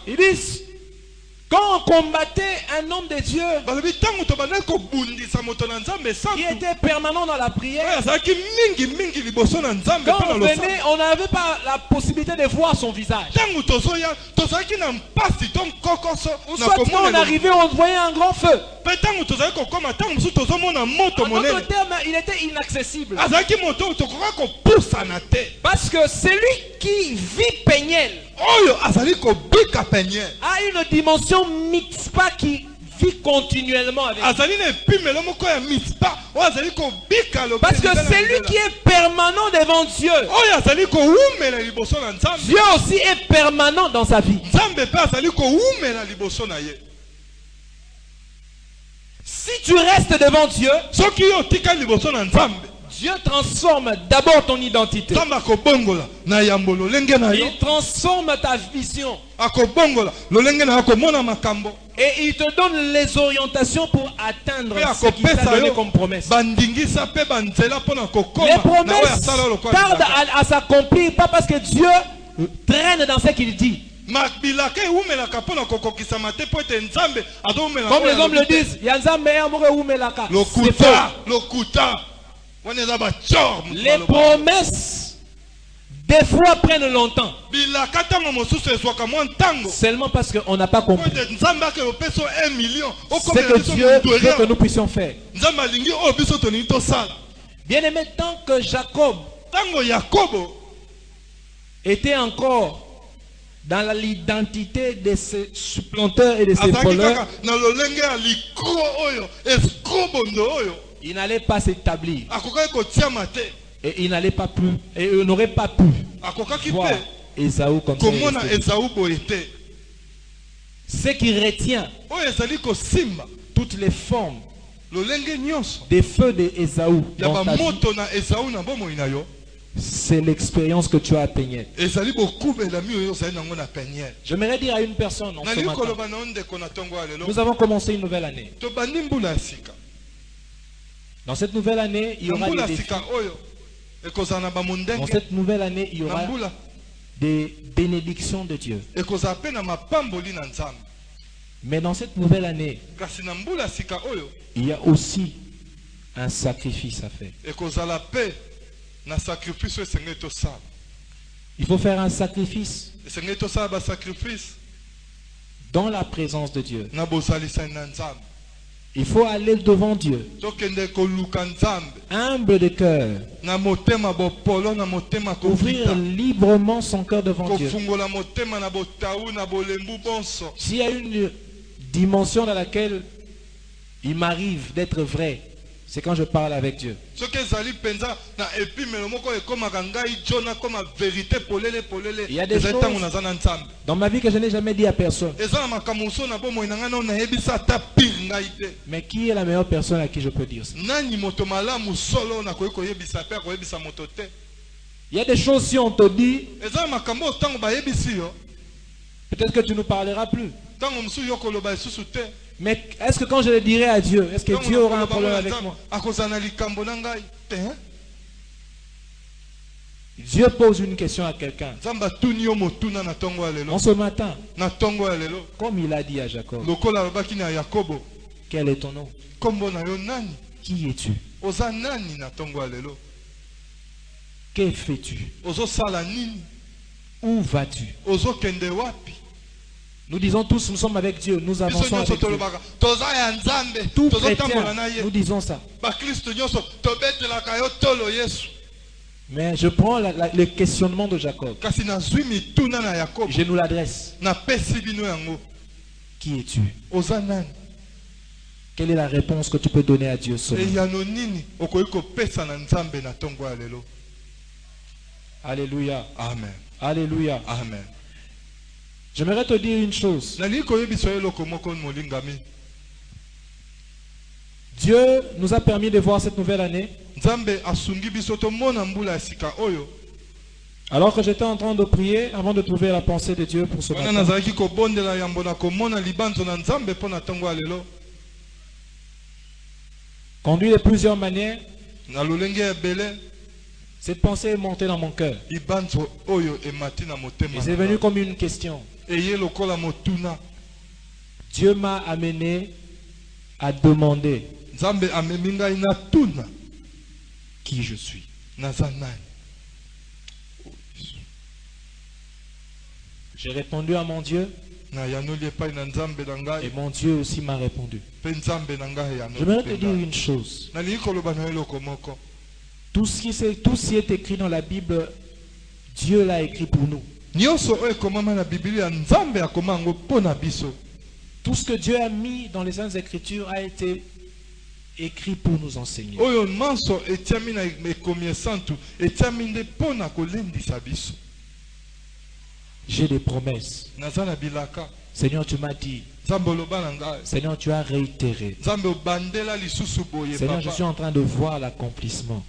[SPEAKER 4] ils disent, quand on combattait un homme de Dieu qui était permanent dans la prière, quand on venait, on n'avait pas la possibilité de voir son visage. Ou soit quand on arrivait, on voyait un grand feu. En d'autres termes, il était inaccessible. Parce que celui qui vit Peniel a une dimension Mitzpah qui vit continuellement avec lui. Parce que celui qui est permanent devant Dieu, Dieu aussi est permanent dans sa vie. Si tu restes devant Dieu, Dieu transforme d'abord ton identité. Il transforme ta vision. Et il te donne les orientations pour atteindre ce qu'il t'a donné comme promesse. Les promesses tardent à s'accomplir, pas parce que Dieu traîne dans ce qu'il dit. Comme les hommes le disent, les promesses des fois prennent longtemps. Seulement parce qu'on n'a pas compris ce que Dieu veut que nous puissions faire. Bien aimé, tant que Jacob était encore dans l'identité de ses supplanteurs et de ses voleurs, il n'allait pas s'établir. Et il n'allait pas pu, et il n'aurait pas pu voir Ésaü comme ça. Ce qui retient toutes les formes des feux d'Ésaü dans ta vie, c'est l'expérience que tu as à Peniel. J'aimerais dire à une personne en ce matin, nous avons commencé une nouvelle année. Dans cette nouvelle année, il y aura des défis. Dans cette nouvelle année, il y aura des bénédictions de Dieu. Mais dans cette nouvelle année, il y a aussi un sacrifice à faire. Il faut faire un sacrifice dans la présence de Dieu. Il faut aller devant Dieu, humble de cœur, ouvrir librement son cœur devant Dieu. S'il y a une dimension dans laquelle il m'arrive d'être vrai, C'est quand je parle avec Dieu. Il y a des choses dans ma vie que je n'ai jamais dit à personne. Mais qui est la meilleure personne à qui je peux dire ça? Il y a des choses, si on te dit, peut-être que tu ne parleras plus. Mais est-ce que quand je le dirai à Dieu, est-ce que Dieu aura un problème avec moi? Dieu pose une question à quelqu'un. En ce matin, comme il a dit à Jacob, quel est ton nom? Qui es-tu? Que fais-tu? Où vas-tu? Nous disons tous, nous sommes avec Dieu, nous avançons avec Dieu. Tout chrétien, nous disons ça. Mais je prends le questionnement de Jacob. Je nous l'adresse. Qui es-tu? Quelle est la réponse que tu peux donner à Dieu ce matin? Alléluia.
[SPEAKER 3] Amen.
[SPEAKER 4] Alléluia.
[SPEAKER 3] Amen.
[SPEAKER 4] J'aimerais te dire une chose. Dieu nous a permis de voir cette nouvelle année. Alors que j'étais en train de prier avant de trouver la pensée de Dieu pour ce matin. Conduit de plusieurs manières. Cette pensée est montée dans mon cœur. Et c'est venu comme une question. Dieu m'a amené à demander qui je suis. J'ai répondu à mon Dieu. Et mon Dieu aussi m'a répondu. J'aimerais te dire une chose. Tout ce qui est écrit dans la Bible, Dieu l'a écrit pour nous. Tout ce que Dieu a mis dans les Saintes Écritures a été écrit pour nous enseigner. J'ai des promesses. Seigneur, tu m'as dit. Seigneur, tu as réitéré. Seigneur, je suis en train de voir l'accomplissement.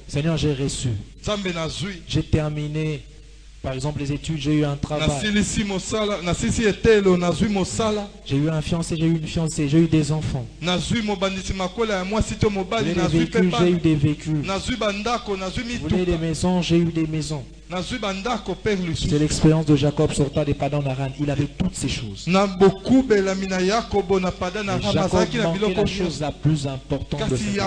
[SPEAKER 4] Seigneur, j'ai reçu. J'ai terminé, par exemple, les études, j'ai eu un travail. J'ai eu un fiancé, j'ai eu une fiancée, j'ai eu des enfants. J'ai eu des véhicules, j'ai eu des véhicules. Vous voulez des maisons, j'ai eu des maisons. C'est l'expérience de Jacob sortant des Padan Aram. Il avait toutes ces choses. Mais Jacob manquait la chose la plus importante de sa vie.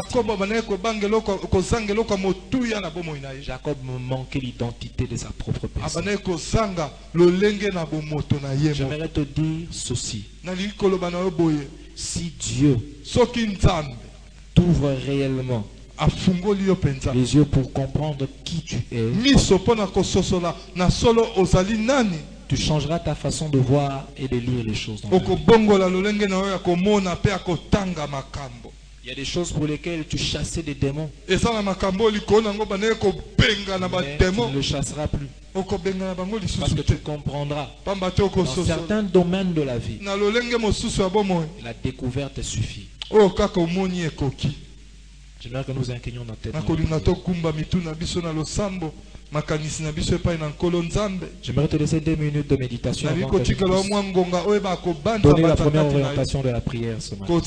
[SPEAKER 4] Jacob manquait l'identité de sa propre personne. J'aimerais te dire ceci. Si Dieu t'ouvre réellement les yeux pour comprendre qui tu es, tu changeras ta façon de voir et de lire les choses dans ta vie. Il y a des choses pour lesquelles tu chassais des démons. Mais tu ne le chasseras plus. Parce que tu comprendras. Dans certains domaines de la vie, la découverte suffit. J'aimerais que nous inclinions notre tête. J'aimerais te laisser 2 minutes de méditation avant que je puisse donner la première orientation de la prière ce matin.